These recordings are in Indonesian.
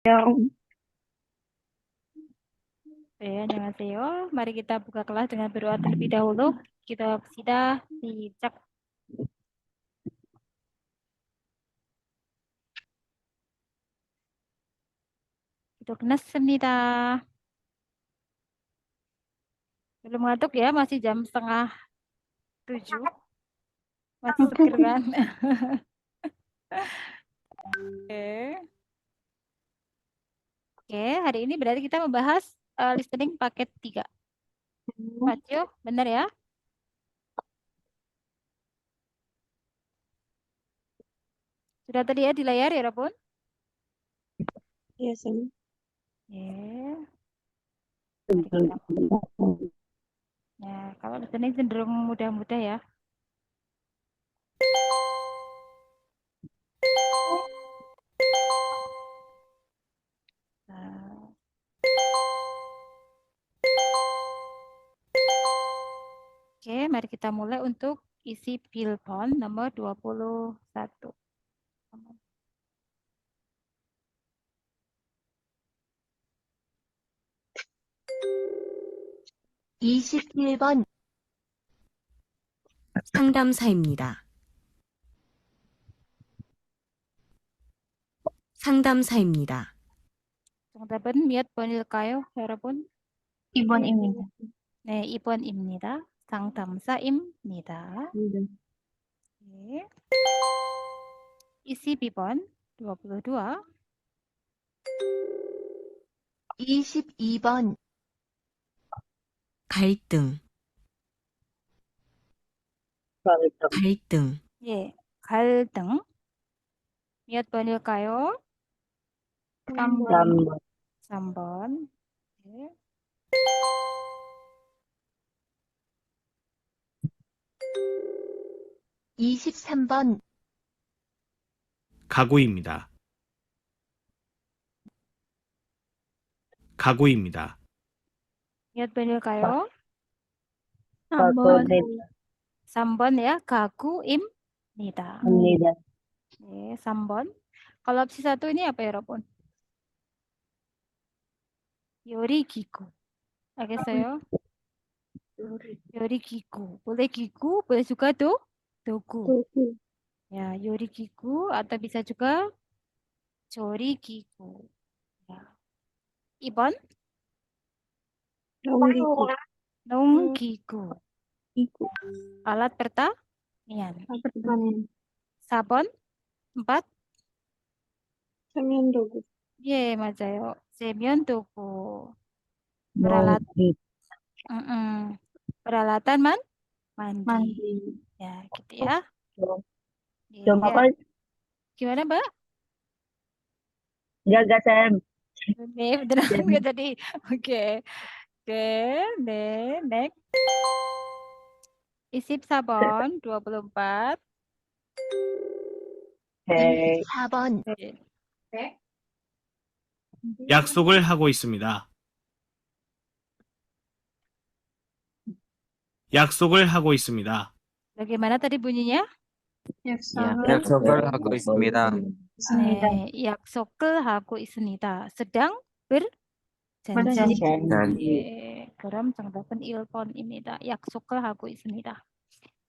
Yang 안녕하세요. Mari kita buka kelas dengan berdoa terlebih dahulu. Kita sidah siap. Itu 끝났습니다. Belum ngantuk ya, masih jam 6:30. Masih seger kan? Oke. Oke, hari ini berarti kita membahas listening paket 3. Pak Cio, benar ya? Sudah terlihat di layar ya, Robun? biasanya Ya. Mari kita. Ya, kalau listening cenderung mudah-mudah ya. Nah, oke, mari kita mulai untuk isi Pilpon nomor 21. 21번 상담사입니다. 상담사입니다. 정답은 몇 번일까요, 여러분? 2번입니다. 네, 2번입니다. 상담사입니다. 네. 22번, 22. 22번 갈등 갈등 예, 갈등. 몇 번일까요? 3번. 3번. 네. 23번 가구입니다. 가구입니다. 몇 번일까요? 3번. 3번 ya, 가구입니다. 입니다. 네, 3번. Kalau opsi 1 ini apa ya, Robun? 요리기구. 알겠어요? 요리기구. boleh gigu, boleh juga dogu. Ya, 요리기구 atau bisa juga 조리기구. Ya. 2번, 농기구. Alat pertanian. 4번, 4. 세면도구. 예, 맞아요. 세면도구. Peralatan mandi. mandi. Ya, gitu ya. Iya. Jam apa? Gimana, Mbak? Jaga Sam. Nih, beneran nggak tadi? Oke. Oke, nih, next. Isip sabon 24. 24번 Oke. 약속을 하고 있습니다. 약속을 하고 있습니다. Bagaimana tadi bunyinya? 약속을 하고 있습니다. 네, 약속을 하고 있습니다. sedang berjanji. 네, 그럼 정답은 1번입니다. 약속을 하고 있습니다.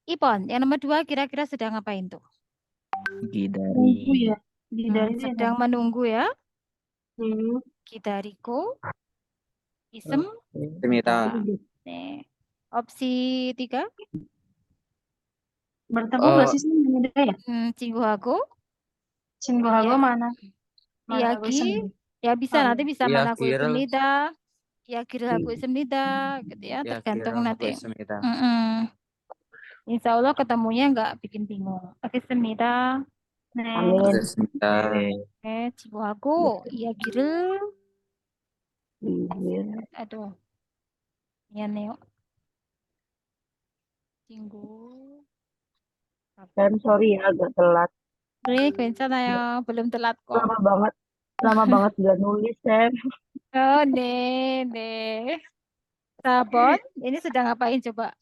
2번, yang nomor 2 kira-kira sedang ngapain tuh? Menunggu ya. sedang menunggu ya. Hmm. 기다리고 있습니다. 네. opsi 3. Bertemu nggak sih sebenarnya ya? 친구하고 친구하고 mana? 이야기. Ya bisa nanti bisa 만나고 이야기를 있습니다. 이야기를 하고 있습니다. gitu ya, tergantung 이야기를 하고 nanti. 있습니다. Insya Allah ketemunya nggak bikin bingung. Alhamdulillah. 알겠습니다. 친구하고 이야기를 Iya. aduh mianeo 친구 Sam, sorry ya agak telat. 괜찮아요. belum telat kok. Lama banget nggak nulis Sam. Oh, 네. 4번, ini sedang ngapain coba?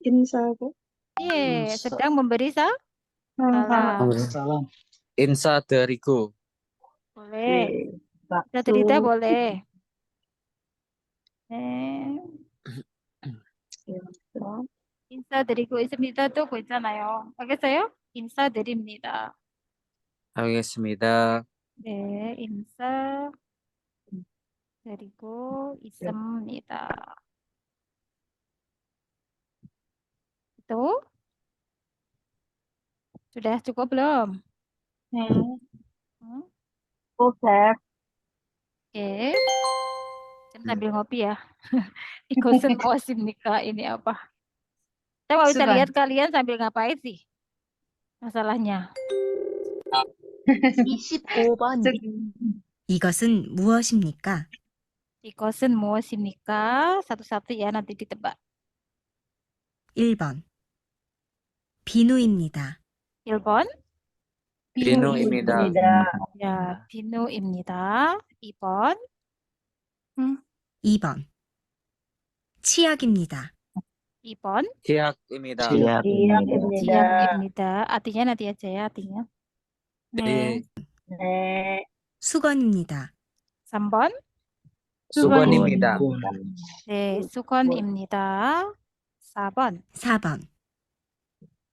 Insya aku. Iya, sedang memberi salam. Insa dariku. boleh. bakso, Cerita boleh. 인사드리고 있습니다도 괜찮아요. 알겠어요? 인사드립니다. 알겠습니다. 네, 인사드리고 있습니다. Itu sudah cukup belum? Hmm? chef. Oke, Saya sambil ngopi ya. Ikosen musim nikah ini apa? Saya nggak bisa lihat kalian sambil ngapain sih? Masalahnya. 25번. 이것은 무엇입니까? Ikosen musim nikah satu-satu ya nanti ditebak. 1번. 비누입니다. 1번. 비누입니다. Ya, 비누입니다. 2번. 2번. 치약입니다. 2번. 치약입니다. 지약입니다. Artinya nanti aja ya artinya. 네. 수건입니다. 3번. 수건입니다. 네, 수건입니다. 4번. 4번.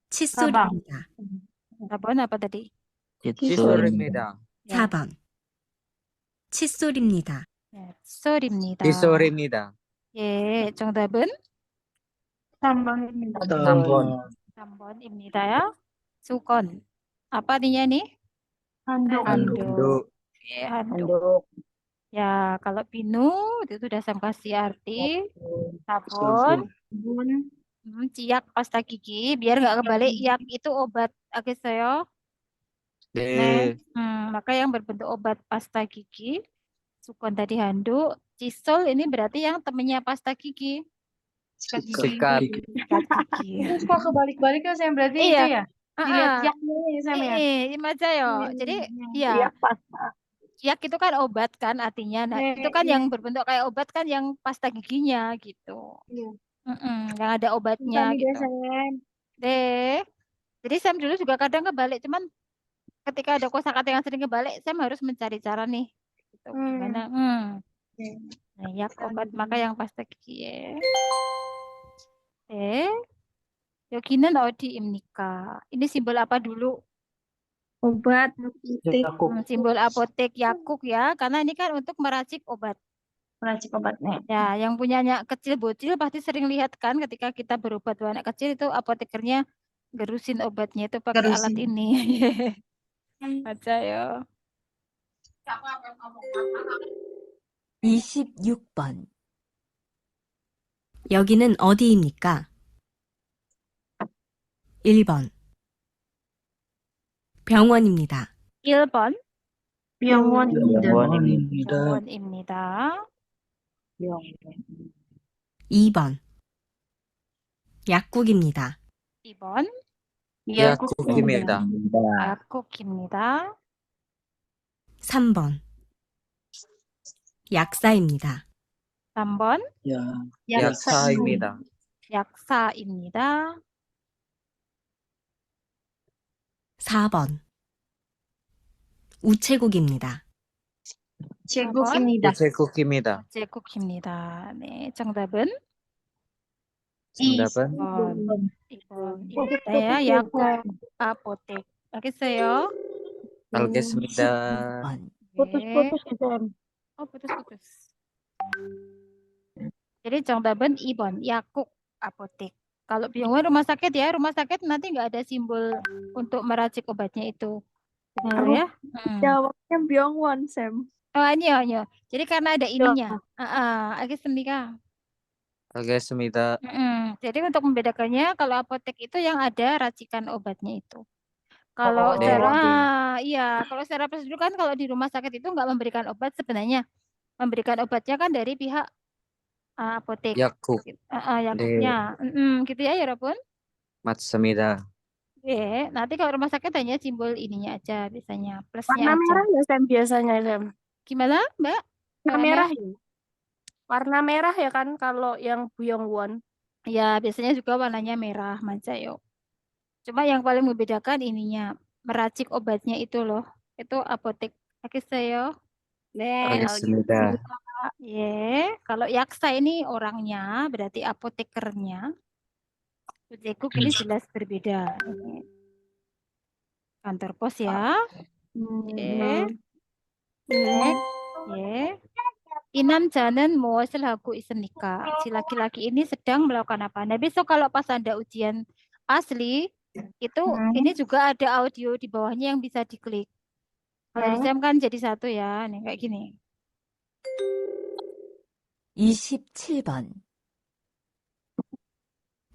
칫솔입니다. 4번 apa tadi? 칫솔입니다. Ya, 4번. 칫솔입니다. 네, 칫솔입니다. 칫솔입니다. 예, 정답은 3번입니다. 3번. 3번입니다 ya. 수건. Apa artinya nih? handuk. handuk. Oke, handuk. handuk, Ya, kalau binu itu sudah saya kasih arti. Sabun. Ciak pasta gigi. Biar nggak kebalik, yak itu obat. Oke, saya. 네. Maka yang berbentuk obat pasta gigi. Sukon tadi handuk. Cisol ini berarti yang temennya pasta gigi. sikat. Sikat gigi. Terus kok kebalik-balik ya Sam, berarti Iya. itu ya? Dilihat yaknya ya Sam ya? 맞아요. Jadi ya, pasta. yak itu kan obat kan artinya. Nah, Iya, itu kan iya. yang berbentuk kayak obat kan yang pasta giginya gitu. Iya. Yang ada obatnya Bukan gitu. Sam. Deh. Jadi Sam dulu juga kadang kebalik, cuman ketika ada kosakata yang sering kebalik, Sam harus mencari cara nih. Gitu. Gimana? Nah, yak obat maka yang pasta gigi ya. 여기는 어디입니까? Ini simbol apa dulu? Obat. Simbol apotek Yakuk ya, karena ini kan untuk meracik obat. Meracik obatnya. Ya, yang punya anak kecil bocil pasti sering lihat kan ketika kita berobat buat anak kecil itu apotekernya gerusin obatnya itu pakai alat ini. Baca ya. 26번. 여기는 어디입니까? 1번. 병원입니다. 1번. 병원입니다. 병원입니다. 2번. 약국입니다. 2번. 약국입니다. 약국입니다. 3번. 약사입니다. 3번. 약사입니다. 약사입니다. 4번. 우체국입니다. 제국입니다. 우체국입니다. 제국입니다. 네, 정답은 정답은 2번입니다. ya, 약국 apotek. 알겠어요? 알겠습니다. 10번. Putus-putus ya Sam. Oh, putus-putus. Jadi 정답은 2번, 약국 apotek. Kalau 병원 rumah sakit ya, rumah sakit nanti nggak ada simbol untuk meracik obatnya itu. Betul ya? Jawabnya Byungwon Sam. Oh, ayo. Jadi karena ada ininya. 알겠습니까? 알겠습니다. Jadi untuk membedakannya, kalau apotek itu yang ada racikan obatnya itu. Kalau 네. kalau secara prosedur kan kalau di rumah sakit itu nggak memberikan obat sebenarnya. Memberikan obatnya kan dari pihak apotek. 약국. Yakupnya. Gitu ya, Robun? 맞습니다. Nanti kalau rumah sakit hanya simbol ininya aja biasanya, plusnya Warna aja. merah ya Sam biasanya Sam. Gimana, Mbak? Warna merah ya. Warna merah ya kan kalau yang Byungwon. Ya, biasanya juga warnanya merah, Mancayo. Cuma yang paling membedakan ininya, meracik obatnya itu loh. Itu apotek 알겠어요? 네, 알겠습니다. 예. Kalau yaksa ini orangnya, berarti apotekernya. Jacob ini jelas berbeda. Ini kantor pos ya. 예. Next. 예. 이 남자는 무엇을 하고 있습니까? Si laki-laki ini sedang melakukan apa? Nah, besok kalau pas Anda ujian asli, itu ini juga ada audio di bawahnya yang bisa diklik. Kalau di Sam kan jadi satu ya. Nih, kayak gini. 27번.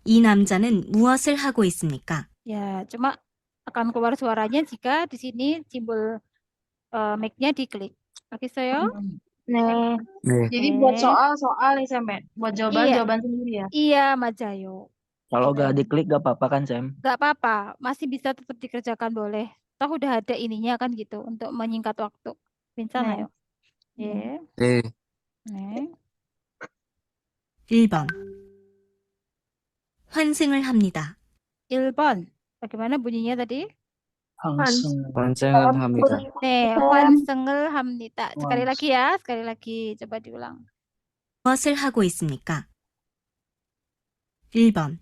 이 남자는 무엇을 하고 있습니까? Ya, cuma akan keluar suaranya jika di sini simbol mic-nya diklik. Oke, saya? 네. 네. Jadi buat 네. soal nih Sam, buat Iya. jawaban sendiri ya. Iya, Majayo. Kalau nggak diklik nggak apa-apa kan, Sam? Nggak apa-apa, masih bisa tetap dikerjakan boleh. Toh udah ada ininya kan gitu untuk menyingkat waktu. 괜찮아요. 예. 네. 네. 1번. 환승을 합니다. 1번. Bagaimana bunyinya tadi? 항승. 완성을 합니다. 네, 환승을 합니다. sekali lagi ya, sekali lagi. coba diulang. 무엇을 하고 있습니까? 1번.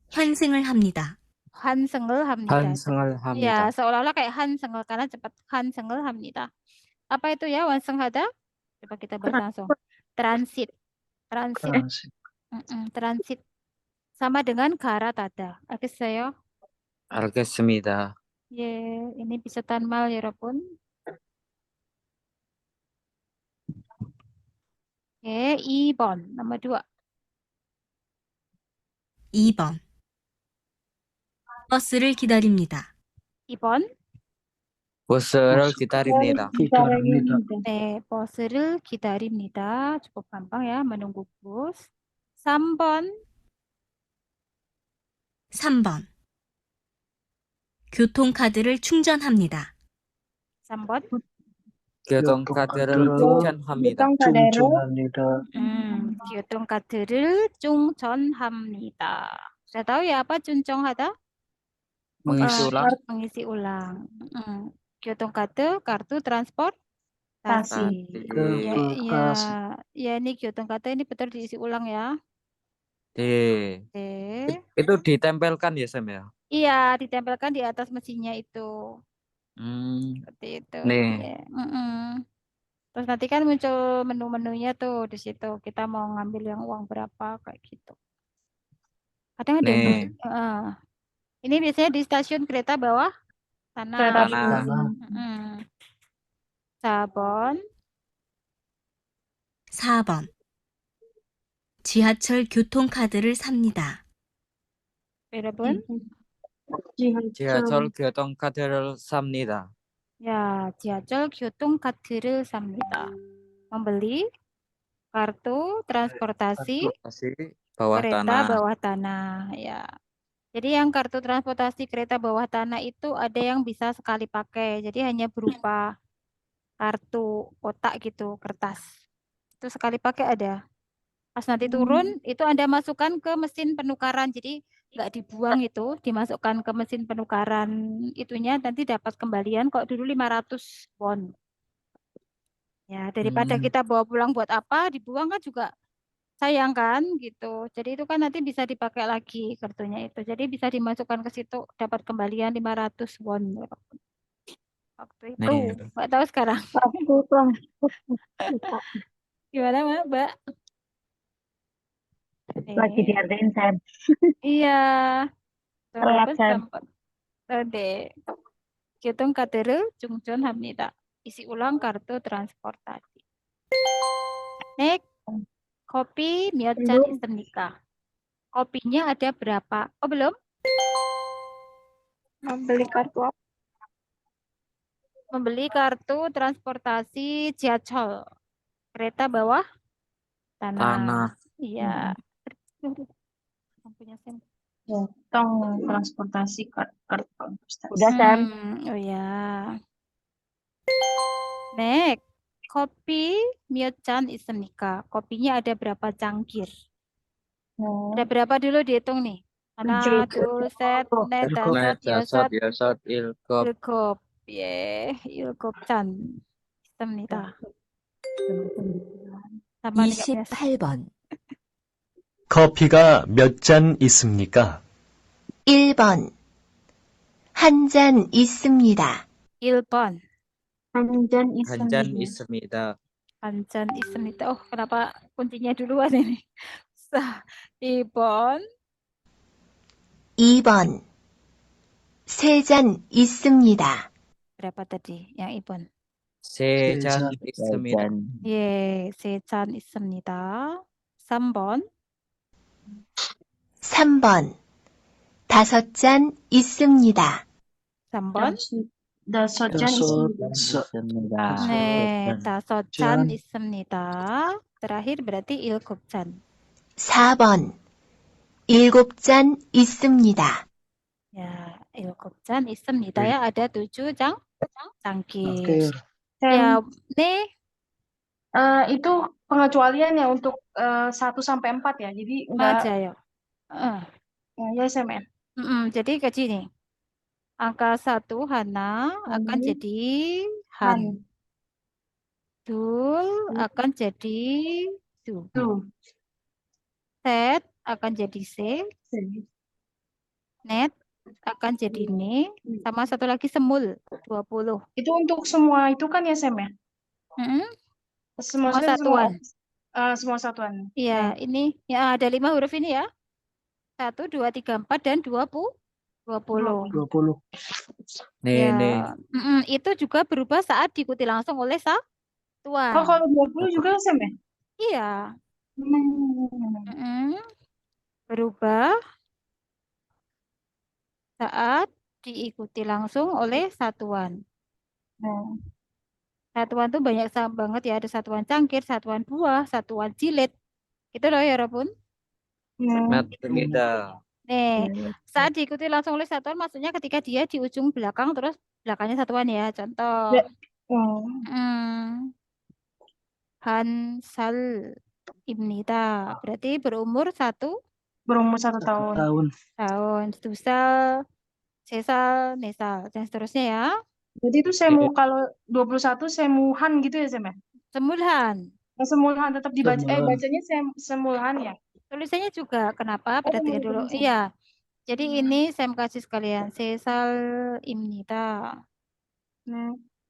환승을 합니다. 환승을 합니다. 환승을 Ya, 합니다. seolah-olah kayak 환승을 karena cepat 환승을 합니다. Apa itu ya 완성하다? Coba kita bahas langsung. Transit. Transit. transit. Transit. Sama dengan 가라다다. 알겠어요? 알겠습니다. 예, ini bisa tanmal 여러분. 예, 2번. nomor 2. 2번. 버스를 기다립니다. 2번. 버스를 기다립니다. 기다립니다. 네, 버스를 기다립니다. cukup gampang ya, menunggu bus. 3번. 3번. 교통카드를 충전합니다. 3번. 교통카드를 충전합니다. 충전합니다. 교통카드를 충전합니다. Sudah tahu ya apa 충전하다? mengisi ulang. Mengisi ulang. 교통카드, kartu transportasi. Ya, ini 교통카드 ini betul diisi ulang ya. 네. Oke. itu ditempelkan ya, Sam ya? Iya, ditempelkan di atas mesinnya itu. Seperti itu. 네. Ya. Terus nanti kan muncul menu-menunya tuh di situ. Kita mau ngambil yang uang berapa kayak gitu. Kadang ada yang 네. ini biasanya di stasiun kereta bawah tanah. tanah. 4번. 4번. 지하철 교통카드를 삽니다. 여러분? 지하철 교통카드를 삽니다. Ya, 지하철 교통카드를 삽니다. Membeli kartu transportasi bawah kereta tanah. bawah tanah. Ya. Jadi yang kartu transportasi kereta bawah tanah itu ada yang bisa sekali pakai. Jadi hanya berupa kartu kotak gitu, kertas. Itu sekali pakai ada. Pas nanti turun, itu Anda masukkan ke mesin penukaran. Jadi nggak dibuang itu, dimasukkan ke mesin penukaran itunya, nanti dapat kembalian. Kok dulu 500 won. Ya, daripada kita bawa pulang buat apa, dibuang kan juga sayang kan gitu. Jadi itu kan nanti bisa dipakai lagi kartunya itu. Jadi bisa dimasukkan ke situ, dapat kembalian 500 won. Waktu itu, 네. nggak tahu sekarang. Gimana Mbak? Lagi diartiin Sam. Iya. Telat, Sam. 네. 교통카드를 충전합니다. isi ulang kartu transportasi. Next. Kopi 몇 잔 있습니까? Kopinya ada berapa? Oh, belum? Membeli kartu apa? Membeli kartu transportasi 지하철. Kereta bawah tanah. Iya. Punya Sam. Tong transportasi kartu. Udah Sam. Oh ya. Next. Kopi 몇 잔 있습니까? Kopinya ada berapa cangkir? Ada berapa dulu dihitung nih? 1, 2, 3, 4, 5, 6, 7, 8, 9, 10, 11, 12. 예, 7잔 있습니다. 잠깐만요. 28번. 커피가 몇 잔 있습니까? 1번. 한 잔 있습니다. 1번. 한 잔 있습니다. 한 잔 있습니다. Oh, kenapa kuncinya duluan ini? 2번. 2번. 세 잔 있습니다. Berapa tadi yang 2번? 세 잔 있습니다. 예, 3잔 있습니다. 3번. 3번. 5잔 있습니다. 3번. 다섯 네, 5잔 잔. 있습니다. Terakhir berarti 7잔. 4번. 7잔 있습니다. Ya, 7잔 있습니다. Ya, ada 7 cangkir. Akhir. Ya, nih, Itu pengecualian ya untuk 1 sampai 4 ya. Jadi enggak 맞아요. ya Sam ya. Jadi kayak gini. Angka 1 hana akan jadi han. Dul akan jadi du. Set akan jadi se. Net akan jadi ne. Sama satu lagi semul 20. Itu untuk semua itu kan ya Sam ya. Semua Maksudnya satuan. semua satuan. Iya, ini ya ada 5 huruf ini ya. 1, 2, 3, 4 dan 20. 20. Ya, 네. itu juga berubah saat diikuti langsung oleh satuan. Oh, kalau 20 juga Sam ya? Iya. Berubah saat diikuti langsung oleh satuan. Satuan tuh banyak banget ya. Ada satuan cangkir, satuan buah, satuan jilid. Gitu loh ya, Robun. 맞습니다. Nih, saat diikuti langsung oleh satuan maksudnya ketika dia di ujung belakang terus belakangnya satuan ya. Contoh. Hansal ibnita. Berarti berumur 1 tahun. tahun. Dusal, sesal, nesal, dan seterusnya ya. Jadi itu kalau 21 semuhan gitu ya Sam ya? Semulhan. Semulhan tetap dibaca Semulhan. bacanya semulhan ya. Tulisannya juga kenapa? Perhatikan dulu. tulisan. Iya. Jadi ini saya kasih sekalian. Sesal imnita.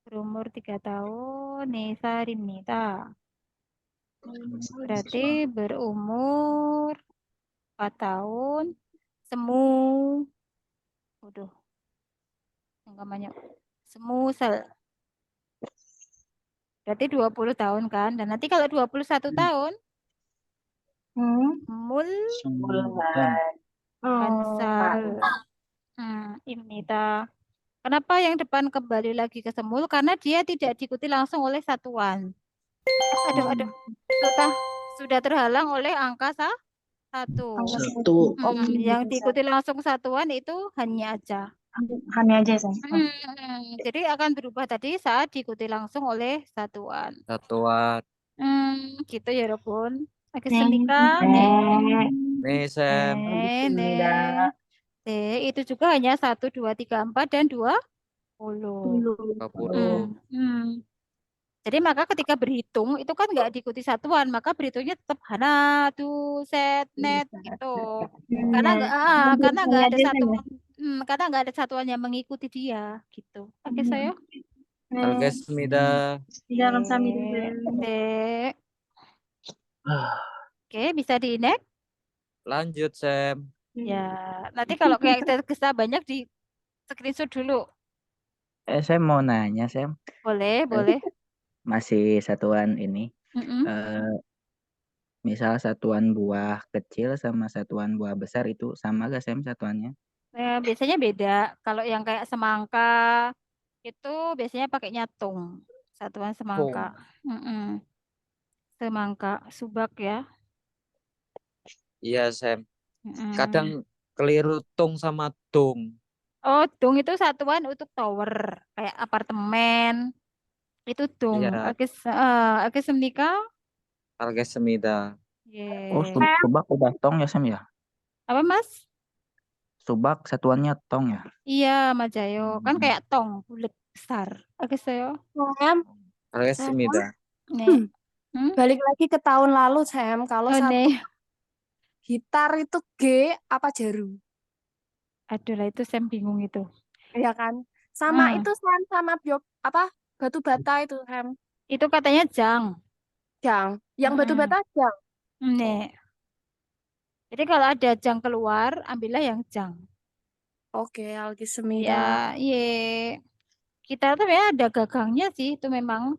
Berumur 3 tahun. Nesa rimnita. Berarti berumur 4 tahun. Semu. Waduh. Yang banyak. Semusel. Berarti 20 tahun kan. Dan nanti kalau 21 tahun. Mul. Hansal. Imnita. Kenapa yang depan kembali lagi ke semul? Karena dia tidak diikuti langsung oleh satuan. Aduh. Sudah terhalang oleh angka 1. Yang diikuti langsung satuan itu hanya aja. Hanya aja Sam. Jadi akan berubah tadi saat diikuti langsung oleh satuan. Satuan. Gitu ya, Robun. Agustinka, 네, Sam. itu juga hanya 1, 2, 3, 4 dan 20. 20. Jadi maka ketika berhitung itu kan nggak diikuti satuan, maka berhitungnya tetap hana, tu, set, net gitu. Karena nggak ada satuan, karena nggak ada satuan yang mengikuti dia gitu. Oke, saya. 알겠습니다. Oke, bisa di-next? lanjut, Sam. Ya, nanti kalau kayak kita banyak di screenshot dulu. Saya mau nanya, Sam. Boleh. Masih satuan ini. Misal satuan buah kecil sama satuan buah besar itu sama gak, Sam, satuannya? Biasanya beda. Kalau yang kayak semangka itu biasanya pakainya tung. Satuan semangka. Semangka, subak ya. Iya, Sam. Kadang keliru tung sama dung. Oh, dung itu satuan untuk tower, kayak apartemen. Itu dung. Iya. Algestemnika? 알겠습니다. Oh, subak udah tong ya, Sam ya? Apa, Mas? Subak satuannya tong ya? Iya, Mas Jayo. Kan kayak tong, bulat. besar. 알겠어요? Sam, 알겠습니다. 네. 응? balik lagi ke tahun lalu, Sam. Kalau satu 네. gitar itu G apa jaru? Aduh lah itu Sam bingung itu. Ya kan? Sama Hmm. itu Sam, sama batu bata itu, Sam. Itu katanya jang. Jang. Yang batu Mm-mm. bata jang. 네. Jadi kalau ada jang keluar, ambillah yang jang. Oke, 알겠습니다. Ya, ye. Kita tuh ya ada gagangnya sih itu memang.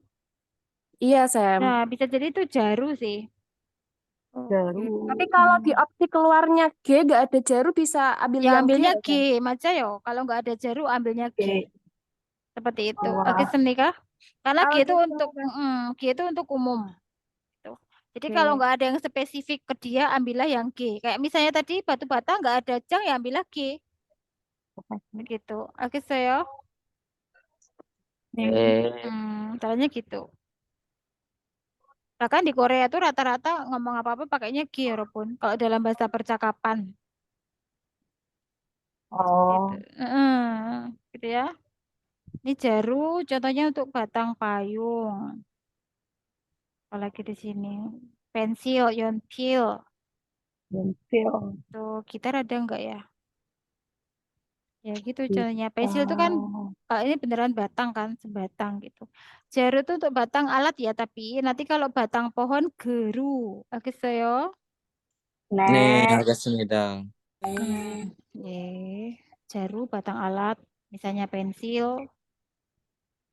Iya, Sam. Nah, bisa jadi itu jaru sih. Oke. Tapi kalau di opsi keluarnya G nggak ada jaru bisa ambil Ya yang G ambilnya ya, G, Macayo. Kalau nggak ada jaru, ambilnya G. Seperti itu. Wah. Oke, Seni kah? Karena G itu Oke, untuk Sam. G itu untuk umum. Tuh. Jadi Oke. kalau nggak ada yang spesifik ke dia, ambillah yang G. Kayak misalnya tadi batu bata nggak ada jang, ya ambillah G. Begitu. Oke, saya. Caranya gitu. Bahkan di Korea tuh rata-rata ngomong apa-apa pakainya G, walaupun kalau dalam bahasa percakapan. Gitu. Gitu ya. Ini jaru, contohnya untuk batang payung. Apalagi di sini. Pensil, yonpil. Tuh, gitar ada enggak ya? Ya gitu contohnya. Pensil itu kan, kalau ini beneran batang kan, sebatang gitu. Jaru itu untuk batang alat ya, tapi nanti kalau batang pohon geru. Oke, saya. 네, 알겠습니다. Jaru batang alat, misalnya pensil,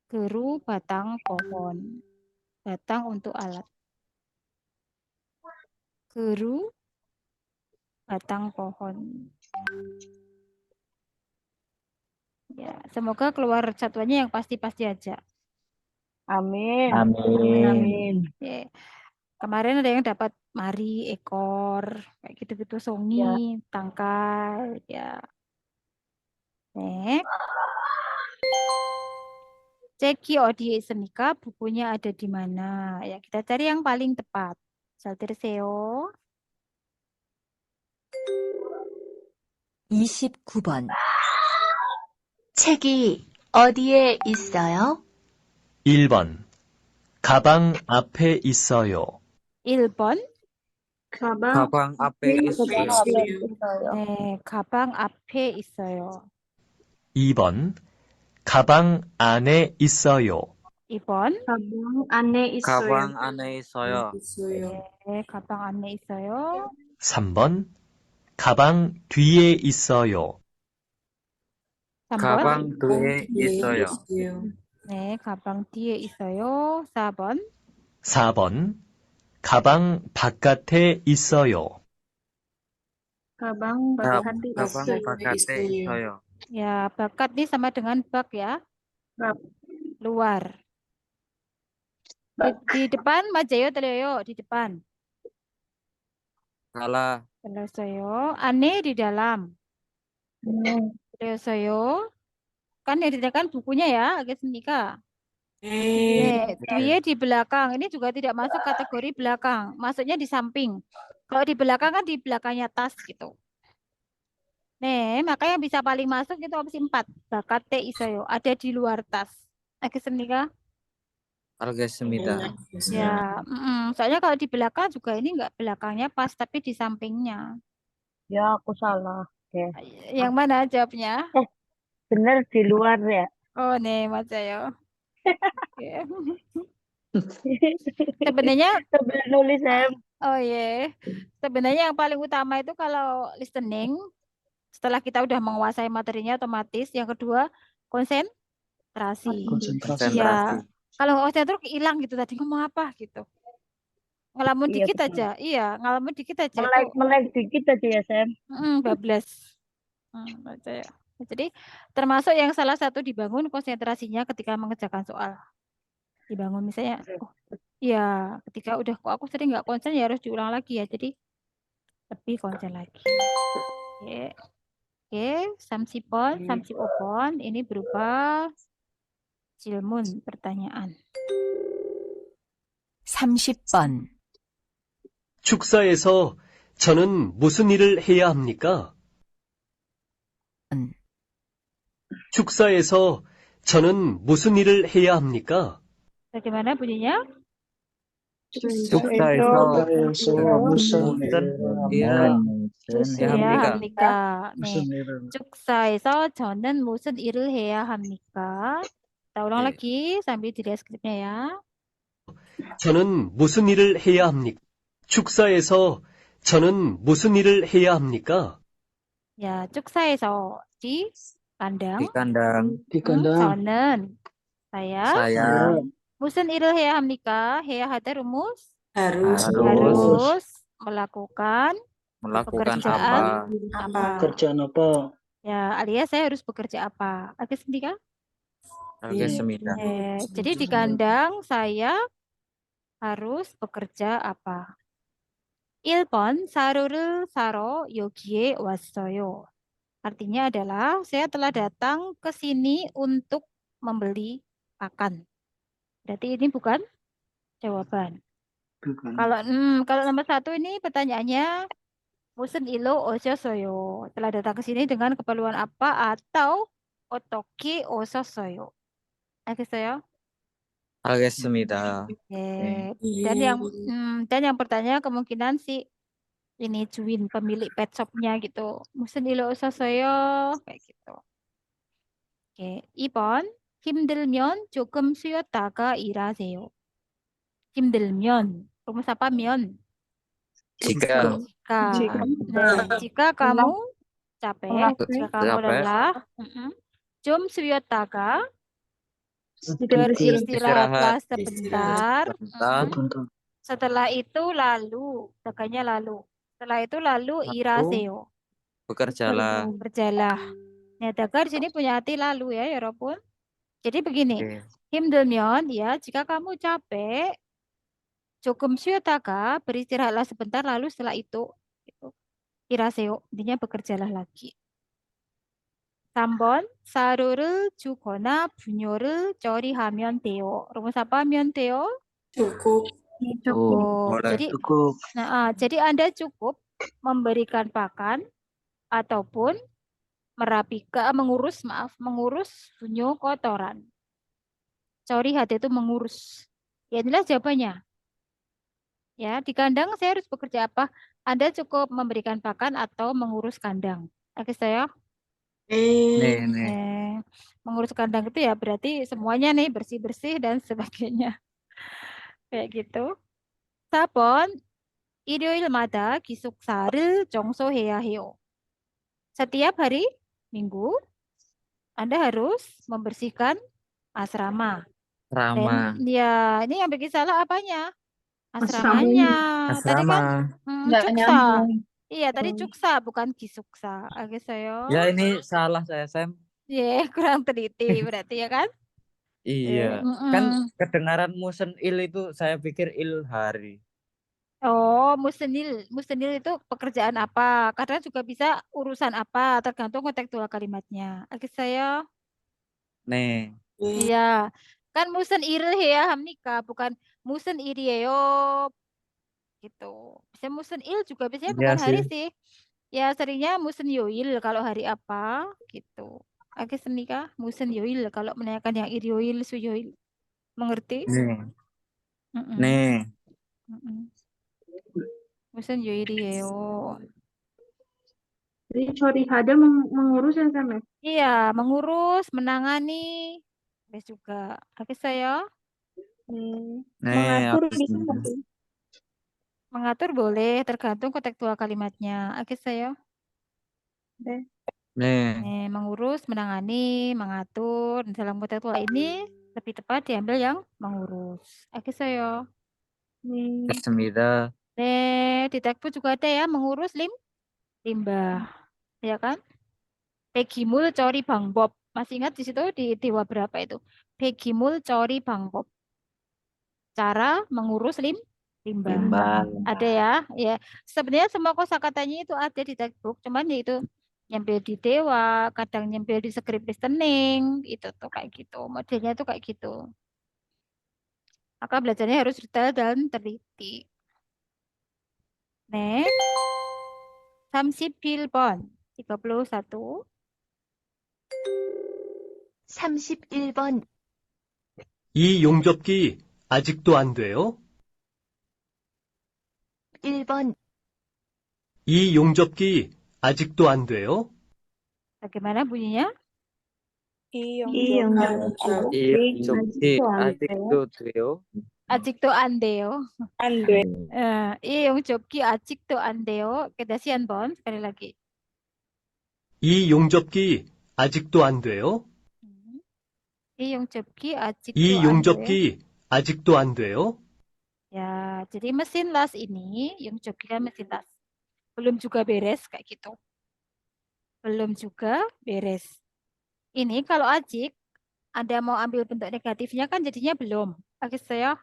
geru batang pohon. Batang untuk alat. Geru batang pohon. Ya, semoga keluar satuannya yang pasti-pasti aja. Amin. Amin. Ya. Kemarin ada yang dapat mari, ekor, kayak gitu-gitu, songi, tangkai, ya. Next. Ceki 어디에 있습니까? Bukunya ada di mana? Ya, kita cari yang paling tepat. 잘 들으세요. 29번. 책이 어디에 있어요? 1번. 가방 앞에 있어요. 1번. 가방 앞에 있어요. 네, 가방 앞에 있어요. 2번. 가방 안에 있어요. 2번. Gagang aneh 있어요. 가방 안에 있어요. 네, 가방 안에 있어요. 3번. 가방 뒤에 있어요. 3번. 가방 뒤에 있어요. 네, 가방 뒤에 있어요. 4번. 4번. 가방 바깥에 있어요. Gagang 가방 bakat 바깥에 있어요. Ya, bakat ini sama dengan bak ya. Bak. Luar. Di depan Majayo terliyo di depan. 가라. Terliyo. Ane di dalam. Terliyo. Kan yang ditekan bukunya ya, agak senika. Dia di belakang. Ini juga tidak masuk kategori belakang. Masuknya di samping. Kalau di belakang kan di belakangnya tas gitu. Nih, maka yang bisa paling masuk itu opsi 4. Bakate isoyo. Ada di luar tas. Agak senika. 알겠습니다. Ya, soalnya kalau di belakang juga ini enggak belakangnya pas, tapi di sampingnya. Ya, aku salah. Yang mana jawabnya? Bener di luar ya. Oh, nih, 맞아요. Oke. Sebenarnya, Sebelum nulis Sam. oh iya, sebenarnya yang paling utama itu kalau listening, setelah kita udah menguasai materinya otomatis. Yang kedua, konsentrasi. Ya, kalau nggak konsentrasi hilang gitu tadi ngomong apa gitu. Ngelamun Iya, dikit betul. aja. Iya, ngelamun dikit aja. Melek dikit aja ya Sam. Bablas. Baca ya. Jadi termasuk yang salah satu dibangun konsentrasinya ketika mengerjakan soal. Dibangun misalnya, oh iya, ketika udah kok aku sering nggak konsen ya harus diulang lagi ya. Jadi lebih konsen lagi. Oke, 35번 ini berupa 질문, pertanyaan. 30번. 축사에서 저는 무슨 일을 해야 합니까? 축사에서 저는 무슨 일을 해야 합니까? Bagaimana bunyinya? Suksaeso musen ira Musen 해야 합니까? 합니까? 네. 축사에서 저는 무슨 일을 해야 합니까? Kita ulang Oke. lagi sambil dilihat skripnya ya. 저는 무슨 일을 해야 합니까? 축사에서 저는 무슨 일을 해야 합니까? Ya, 축사에서 di Di kandang. kandang 저는 saya saya 무슨 일을 해야 합니까? 해야 ada rumus harus harus melakukan melakukan pekerjaan apa? apa? Ya, alias saya harus bekerja apa? Oke, sendiri. Oke, semida. Jadi di kandang saya harus bekerja apa? 1번 사료를 사러 여기에 왔어요. Artinya adalah saya telah datang ke sini untuk membeli pakan. Berarti ini bukan jawaban. Kalau nomor 1 ini pertanyaannya 무슨 일로 오셨어요? Telah datang ke sini dengan keperluan apa atau 어떻게 오셨어요? 알겠어요? 알겠습니다. Dan yang pertanyaan kemungkinan si ini Juwin pemilik pet shopnya gitu. 무슨 일로 오셨어요? Kayak gitu. Oke, 2번 힘들면 조금 쉬었다가 일하세요. 힘들면 rumus apa 면? Jika Jika kamu capek, jika kamu capek. lelah, 좀 쉬었다가 Istirahat beristirahatlah sebentar. sebentar. Setelah itu lalu, tegaknya lalu. Setelah itu lalu iraseo. Bekerjalah. Berjalah. Nah, dagar di sini punya arti lalu ya, Robun. Jadi begini, Oke. 힘들면 ya, jika kamu capek, 조금 쉬었다가 beristirahatlah sebentar lalu setelah itu gitu. Iraseo, intinya bekerjalah lagi. 3번 사료를 주거나 분유를 조리하면 돼요. rumus apa 하면 돼요? Cukup. Boleh. Jadi jadi Anda cukup memberikan pakan ataupun mengurus bunyo kotoran. Corihat itu mengurus. Ya, inilah jawabannya. Ya, di kandang saya harus bekerja apa? Anda cukup memberikan pakan atau mengurus kandang. Oke, saya. Nih. Mengurus kandang itu ya berarti semuanya nih bersih-bersih dan sebagainya. Kayak gitu. 4번 일요일마다 기숙사를 청소해야 해요. Setiap hari Minggu Anda harus membersihkan asrama. Rama. Ya, ini yang bikin salah apanya? Asramanya. Tadi kan cuksa. Iya, tadi cuksa bukan gisuksa. Oke, saya. Ya, ini salah saya, Sam. Iya, kurang teliti berarti ya kan? Iya. Kan kedengaran musen il itu saya pikir il hari. Oh, musenil. Musenil itu pekerjaan apa? Kadang juga bisa urusan apa, tergantung kontekstual kalimatnya. Oke, saya. Nih. Iya. Kan musen iril ya hamnika, bukan musen iriyo gitu. Bisa musen il juga biasanya bukan hari sih. Ya seringnya musen yoil kalau hari apa gitu. Oke, senika musen yoil kalau menanyakan yang iryoil suyoil. Mengerti? Nih. Musen yoiriyo. Jadi corihada mengurus ya Sam? Iya, mengurus, menangani. Terus juga. Oke, saya. Mengatur bisa nggak? Mengatur boleh, tergantung kontekstual kalimatnya. Oke, saya. Nih. Mengurus, menangani, mengatur. Dalam kontekstual ini lebih tepat diambil yang mengurus. Oke, saya. Semida. Di textbook juga ada ya, mengurus limbah. Ya kan? Begimul cori bangbob. Masih ingat di situ di dewa berapa itu? Begimul cori bangbob. Cara mengurus limbah. Ada ya. Ya, sebenarnya semua kosakatanya itu ada di textbook, cuman ya itu nyempil di dewa, kadang nyempil di script listening, itu tuh kayak gitu. Modelnya tuh kayak gitu. Maka belajarnya harus detail dan teliti. Next. 31번. 31. 31번, 이 용접기 아직도 안 돼요? 1번, 이 용접기 아직도 안 돼요? Bagaimana bunyinya? 이 용접기 아직도 돼요? 아직도 안 돼요. 이 용접기 아직도 안 돼요. Oke, 다시 한번 sekali lagi. 이 용접기 아직도 안 돼요? 이 용접기 아직도 이 안 돼요. 용접기 아직도 안 돼요? Ya, jadi mesin las ini, 용접기 kan mesin las. Belum juga beres kayak gitu. Belum juga beres. Ini kalau ajik, Anda mau ambil bentuk negatifnya kan jadinya belum. Oke, saya.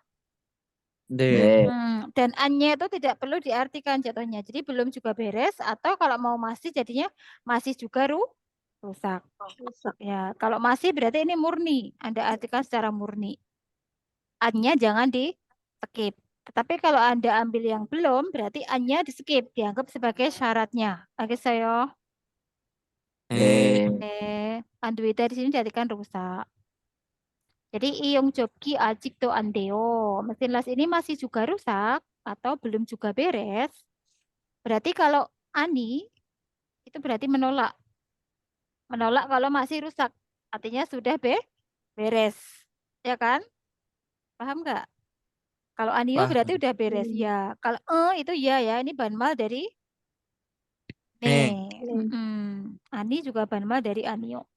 네. Dan annya itu tidak perlu diartikan jatuhnya. Jadi belum juga beres atau kalau mau masih jadinya masih juga rusak. Ya, kalau masih berarti ini murni. Anda artikan secara murni. Annya jangan di skip. Tetapi kalau Anda ambil yang belum, berarti annya di skip, dianggap sebagai syaratnya. Oke, saya. Anduita di sini diartikan rusak. Jadi 이용접기 아직도 안 돼요. Mesin las ini masih juga rusak atau belum juga beres. Berarti kalau ani itu berarti menolak. Menolak kalau masih rusak. Artinya sudah beres. Ya kan? Paham nggak? Kalau anio berarti udah beres. Ya. Kalau itu ya. Ini banmal dari Ani juga banmal dari anio.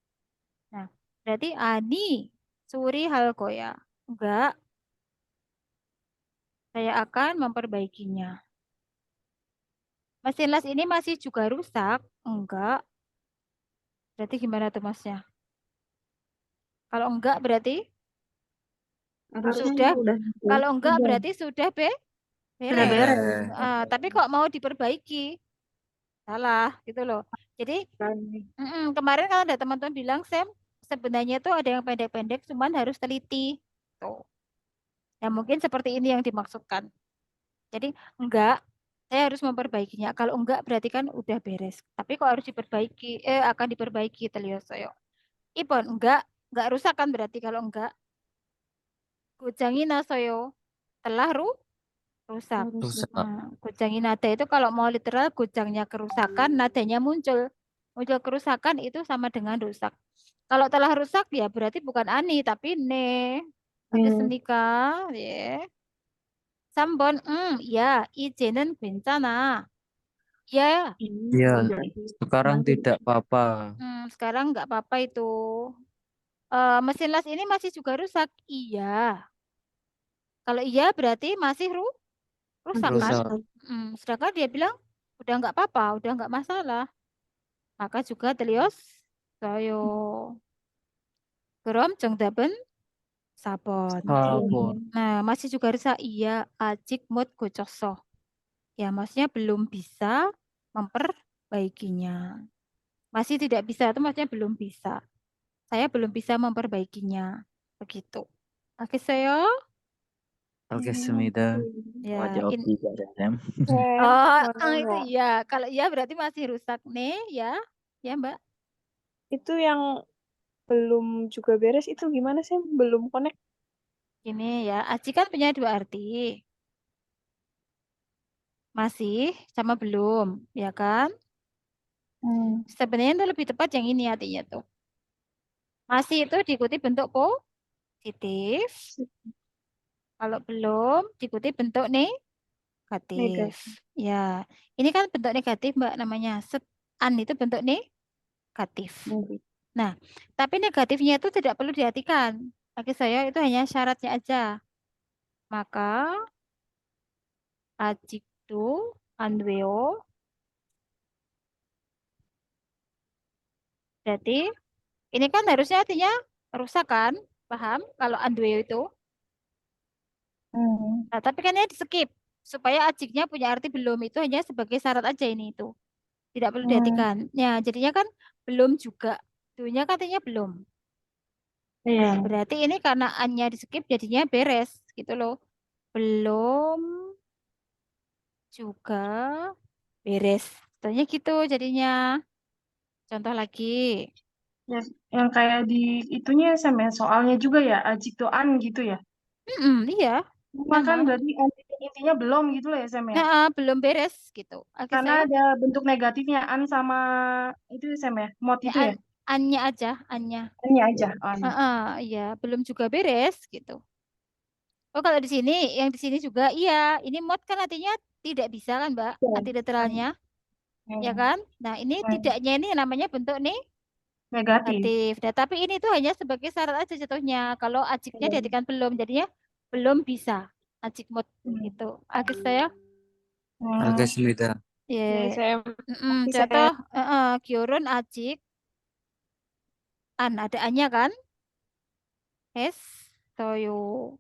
Nah, berarti ani suri hal koya. Enggak. Saya akan memperbaikinya. Mesin las ini masih juga rusak? Enggak. Berarti gimana tuh masnya? Kalau enggak berarti sudah. Kalau enggak berarti sudah beres. Tapi kok mau diperbaiki? Salah gitu loh. Jadi kemarin kalau ada teman-teman bilang, Sam, sebenarnya tuh ada yang pendek-pendek, cuman harus teliti. Tuh. Ya mungkin seperti ini yang dimaksudkan. Jadi enggak, saya harus memperbaikinya. Kalau enggak berarti kan udah beres. Tapi kok harus diperbaiki? Akan diperbaiki teliosoyo. Ipon enggak rusak kan berarti kalau enggak. Kujangi nasoyo telah rusak. Kujangi nada itu kalau mau literal kujangnya kerusakan, nadanya muncul. Muncul kerusakan itu sama dengan rusak. Kalau telah rusak ya berarti bukan ani tapi ne. Oke, senika, ya. Sambon, ya, 이제는 괜찮아. Ya. Iya, sekarang tidak apa-apa. Sekarang nggak apa-apa itu. Mesin las ini masih juga rusak. Iya. Kalau iya berarti masih rusak kan? Sedangkan dia bilang udah nggak apa-apa, udah nggak masalah. Maka juga telios saya. Krom 정답은 4번. Nah, masih juga rusak. Iya, 아직 못 고쳤어. Ya, maksudnya belum bisa memperbaikinya. Masih tidak bisa, itu maksudnya belum bisa. Saya belum bisa memperbaikinya. Begitu. Oke, saya. 알겠습니다. Ya, Jawab tiga ya, Sam. itu iya. Kalau iya berarti masih rusak nih, ya. Ya, Mbak. Itu yang belum juga beres itu gimana sih? Belum connect. Ini ya, aji kan punya dua arti. Masih sama belum, ya kan? Sebenarnya itu lebih tepat yang ini artinya tuh. Masih itu diikuti bentuk positif. Kalau belum diikuti bentuk negatif. Ya, ini kan bentuk negatif Mbak namanya. An itu bentuk negatif. Nah, tapi negatifnya itu tidak perlu diartikan. Bagi saya itu hanya syaratnya aja. Maka 아직도 안 돼요. Berarti ini kan harusnya artinya rusak kan? Paham? Kalau andweo itu. Nah, tapi kan ini di skip. Supaya ajiknya punya arti belum itu hanya sebagai syarat aja ini itu. Tidak perlu diartikan. Ya, jadinya kan belum juga. Dunya katanya belum. Nah, berarti ini karena annya di skip jadinya beres gitu loh. Belum juga beres. Contohnya gitu jadinya. Contoh lagi. Ya, yang kayak di itunya sama soalnya juga ya, ajik doan gitu ya. Iya, Cuma kan sama. berarti intinya belum gitu lah ya Sam ya. Nah, belum beres gitu. Oke, Karena saya ada bentuk negatifnya an sama itu ya Sam ya, mod ya, itu ya. annya aja, annya. Ini aja. Oh, iya. Iya, belum juga beres gitu. Oh, kalau di sini, yang di sini juga iya. Ini mod kan artinya tidak bisa kan, Mbak? Ya. Arti literalnya, ya Hmm. kan? Nah, ini Hmm. tidaknya ini namanya bentuk nih Negatif. negatif. Nah, tapi ini tuh hanya sebagai syarat aja jatuhnya. Kalau ajiknya Hmm. diartikan belum, jadinya belum bisa. Ajik mod itu. Oke, saya. Hmm. 알겠습니다. Ya. Saya Contoh, Gyorun ajik ada annya kan? Soyo.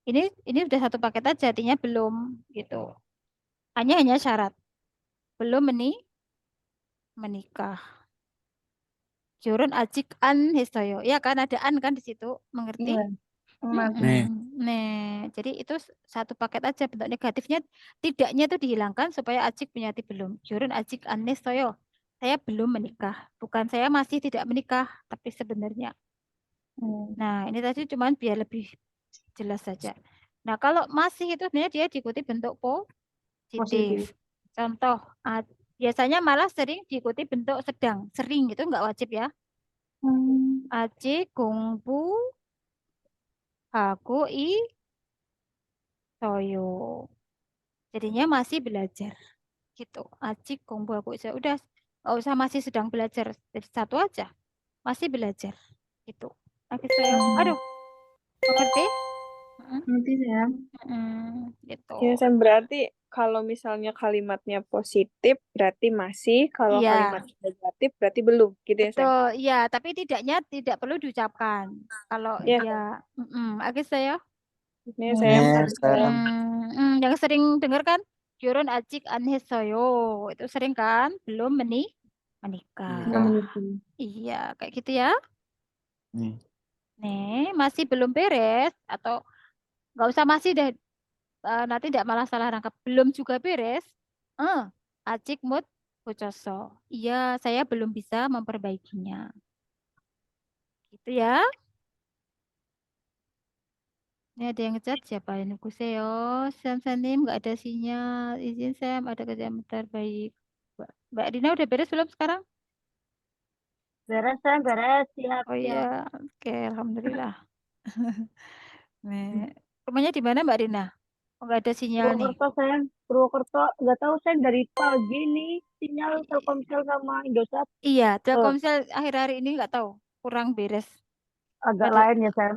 Ini udah satu paket aja, artinya belum gitu. Hanya syarat belum menikah. Gyorun ajik an hestoyo. Ya kan ada an kan di situ, mengerti? Iya. 네. Nah, jadi itu satu paket aja bentuk negatifnya, tidaknya itu dihilangkan supaya ajik punya arti belum. Gyorun ajik an hestoyo. Saya belum menikah, bukan saya masih tidak menikah, tapi sebenarnya. Nah, ini tadi cuman biar lebih jelas saja. Nah, kalau masih itu sebenarnya dia diikuti bentuk positif. Contoh, biasanya malah sering diikuti bentuk sedang. Sering itu nggak wajib ya. Aji 공부 하고 있어요. Jadinya masih belajar. Gitu. Aji 공부하고 있어요. Udah, nggak usah masih sedang belajar. Jadi satu aja. Masih belajar. Gitu. Oke, saya. Aduh, mengerti? Nanti ya. Gitu. Ya, Sam, berarti kalau misalnya kalimatnya positif berarti masih, kalau Iya. kalimatnya negatif berarti belum, gitu ya, Sam? Betul, iya, tapi tidaknya tidak perlu diucapkan. Kalau Iya. ya, oke saya. Ini saya Yang sering dengar kan, Gyorun ajik an 했어요. Itu sering kan, belum menikah. Iya, kayak gitu ya. Nih, masih belum beres atau nggak usah masih deh, nanti tidak malah salah rangkap. Belum juga beres. Ajik mut bocoso. Iya, saya belum bisa memperbaikinya. Gitu ya. Ini ada yang ngechat siapa ini Kuseo, Samsanim nggak ada sinyal, izin Sam ada kerjaan bentar baik. Mbak Dina udah beres belum sekarang? Beres, Sam, beres. Siap, Oh iya, siap. oke, alhamdulillah. Nih, rumahnya di mana Mbak Dina? Oh, nggak ada sinyal nih. Purwokerto, Sam. Purwokerto, nggak tahu, Sam, dari pagi nih sinyal Telkomsel sama Indosat Iya, Telkomsel akhir-akhir ini nggak tahu, kurang beres. agak lain ya, Sam.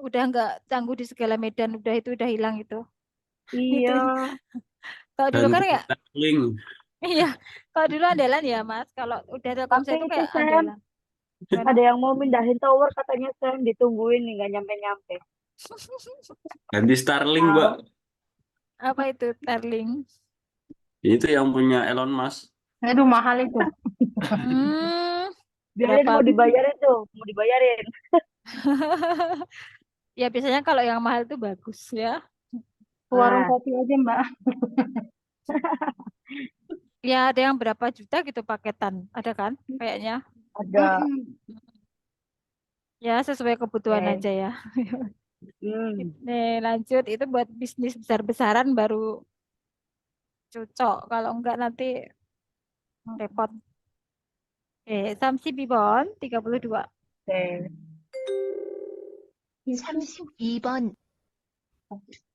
Udah nggak tangguh di segala medan, udah itu udah hilang itu. Iya. Kalau dulu kan ya, Starlink. iya, kalau dulu andalan ya Mas. Kalau udah Telkomsel Tapi itu itu, kayak Sam, andalan. Gimana? ada yang mau mindahin tower katanya, Sam, ditungguin nih, nggak nyampe-nyampe. Ganti Starlink, Mbak. Apa itu Starlink? Itu yang punya Elon Musk. Aduh, mahal itu. Biarin, mau dibayarin tuh, mau dibayarin. Ya biasanya kalau yang mahal itu bagus ya. Warung kopi aja, Mbak. Ya ada yang berapa juta gitu paketan, ada kan kayaknya? Ada. Ya sesuai kebutuhan aja ya. Nih lanjut, itu buat bisnis besar-besaran baru cocok. Kalau enggak nanti repot. Samsi Bibon 32. 32번.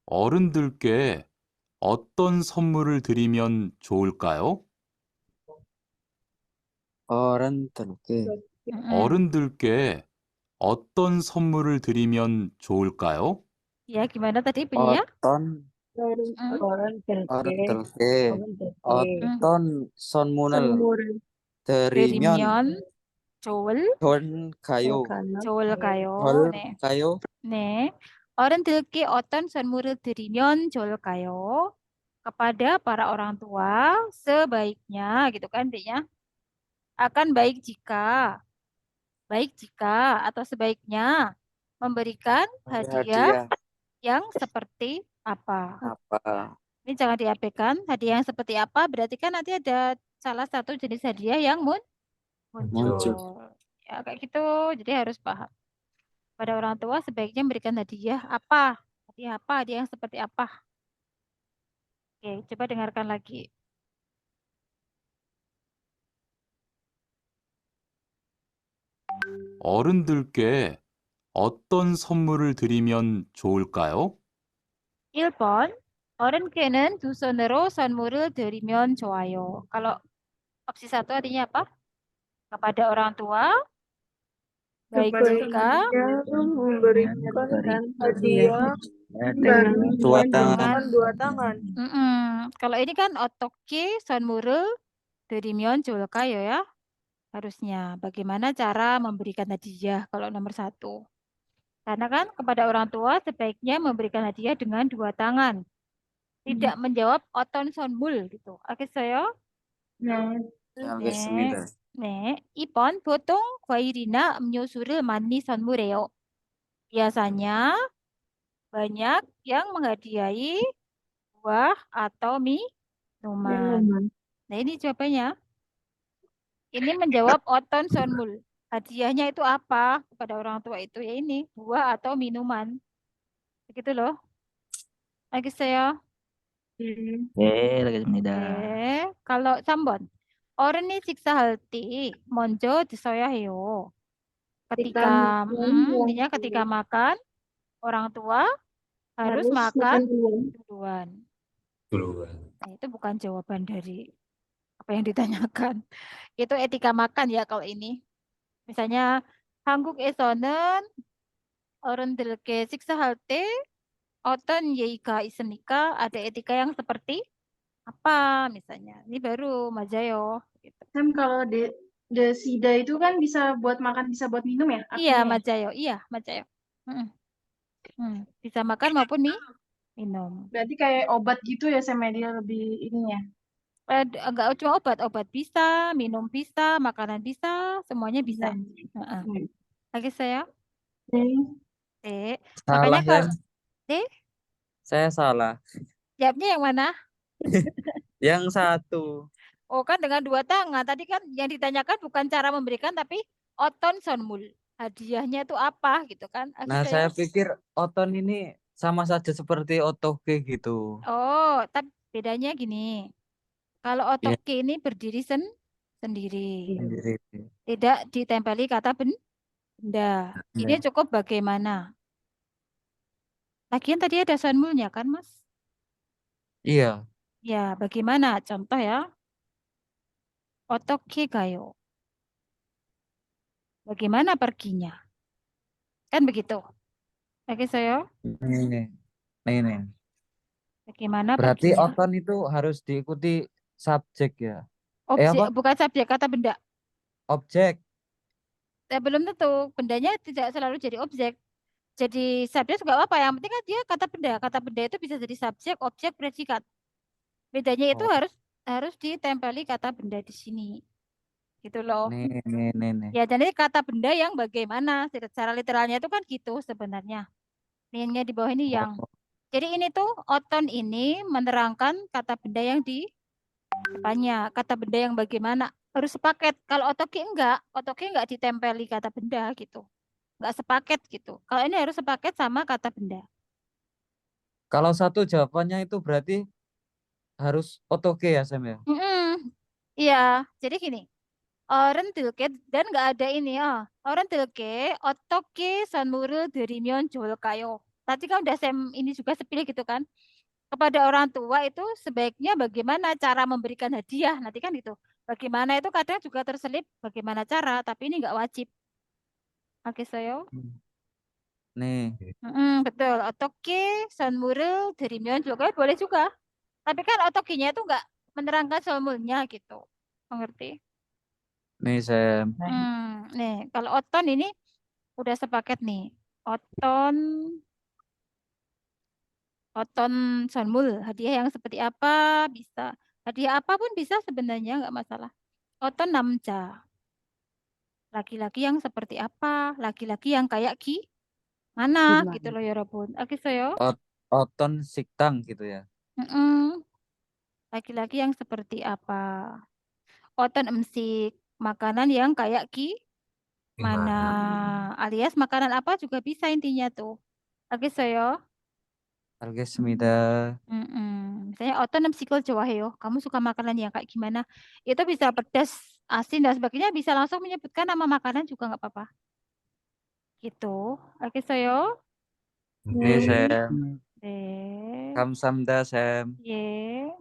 어른들께 어떤 선물을 드리면 좋을까요? 어른들께 어떤 선물을 드리면 좋을까요? Ya gimana tadi bunyinya? 어른들께 어떤 선물을 드리면 좋을까요? 네. 어른들께 어떤 선물을 드리면 좋을까요? Kepada para orang tua sebaiknya gitu kan intinya. Akan baik jika atau sebaiknya memberikan hadiah yang seperti apa. Ini jangan diabaikan. Hadiah yang seperti apa berarti kan nanti ada salah satu jenis hadiah yang muncul. Ya, kayak gitu. Jadi harus paham. Pada orang tua sebaiknya memberikan hadiah apa? Hadiah apa? Hadiah yang seperti apa? Oke, coba dengarkan lagi. 어른들께 어떤 선물을 드리면 좋을까요? 1번, 어른께는 두 손으로 선물을 드리면 좋아요. Kalau opsi 1 artinya apa? Kepada orang tua, baik jika memberikan hadiah dengan Dua tangan. dengan dua tangan. Kalau ini kan 어떻게 선물을 드리면 좋을까요 ya? Harusnya bagaimana cara memberikan hadiah kalau nomor 1. Karena kan kepada orang tua sebaiknya memberikan hadiah dengan 2 tangan. Tidak menjawab 어떤 선물 gitu. 알겠어요? Nah, 알겠습니다. 네. 2번, 보통 과일이나 음료수를 많이 선물해요. Biasanya banyak yang menghadiahi buah atau minuman. Nah, ini jawabannya. Ini menjawab 어떤 선물. Hadiahnya itu apa kepada orang tua itu? Ya ini, buah atau minuman. Begitu loh. 알겠어요? 네, 알겠습니다. 네. Kalau 3번. 어른이 식사할 때 먼저 드셔야 해요. Ketika intinya ketika makan, orang tua harus makan duluan. Nah, itu bukan jawaban dari apa yang ditanyakan. Itu etika makan ya kalau ini. Misalnya 한국에서는 어른들께 식사할 때 어떤 예의가 있습니까? Ada etika yang seperti apa misalnya. Ini baru 맞아요. Gitu. Sam, kalau desida itu kan bisa buat makan, bisa buat minum ya? Iya, Artinya ya? 맞아요. Iya, 맞아요. Bisa makan maupun minum. Berarti kayak obat gitu ya, Sam, dia lebih ini ya? Enggak cuma obat bisa, minum bisa, makanan bisa, semuanya bisa. Lagi saya. Salah Makanya kalau saya salah. jawabnya yang mana? Yang 1. Oh kan dengan 2 tangan. Tadi kan yang ditanyakan bukan cara memberikan tapi 어떤 선물. Hadiahnya itu apa gitu kan? Nah, saya pikir oton ini sama saja seperti otoge gitu. Oh, tapi bedanya gini. Kalau otoge ini berdiri sendiri. Tidak ditempeli kata benda. Ini cukup bagaimana? Lagian tadi ada 선물nya kan, Mas? Iya. Ya, bagaimana? Contoh ya. 어떻게 가요? Bagaimana perginya? Kan begitu. Oke, saya. Nih. Bagaimana Berarti perginya? oton itu harus diikuti subjek ya? Objek, apa? bukan subjek, kata benda. Objek. Belum tentu. Bendanya tidak selalu jadi objek. Jadi subjek juga apa? Yang penting kan dia kata benda. Kata benda itu bisa jadi subjek, objek, predikat. Bedanya itu harus ditempeli kata benda di sini. Gitu loh. Nih. Ya, jadi kata benda yang bagaimana? Secara literalnya itu kan gitu sebenarnya. Ini di bawah ini yang. Jadi ini tuh oton ini menerangkan kata benda yang di depannya. Kata benda yang bagaimana? Harus sepaket. Kalau otoki enggak ditempeli kata benda gitu. Enggak sepaket gitu. Kalau ini harus sepaket sama kata benda. Kalau 1 jawabannya itu berarti harus otoge ya, Sam ya? Iya, jadi gini. 어른들께 dan nggak ada ini ya. 어른들께 어떻게 선물을 드리면 좋을까요? Tadi kan udah Sam ini juga sepilih gitu kan. Kepada orang tua itu sebaiknya bagaimana cara memberikan hadiah. Nanti kan gitu. Bagaimana itu kadang juga terselip bagaimana cara, tapi ini nggak wajib. Oke, saya. Nih. Betul. 어떻게 선물을 드리면 juga boleh juga. Tapi kan otokinya itu nggak menerangkan 선물nya gitu. Mengerti? Nih, Sam. Nih, kalau oton ini udah sepaket nih. Oton 선물, hadiah yang seperti apa bisa. Hadiah apapun bisa sebenarnya nggak masalah. Oton 남자. Laki-laki yang seperti apa? Laki-laki yang kayak mana gitu loh ya Robun. 알겠어요? Oton 식당 gitu ya. Laki-laki yang seperti apa? Oton 음식, makanan yang kayak Mana alias makanan apa juga bisa intinya tuh. 알겠어요? 알겠습니다. Misalnya 어떤 음식을 좋아해요? Kamu suka makanan yang kayak gimana? Itu bisa pedas, asin dan sebagainya. Bisa langsung menyebutkan nama makanan juga nggak apa-apa. Gitu. 알겠어요? 네, 쌤. 네. 감사합니다, 쌤. 예.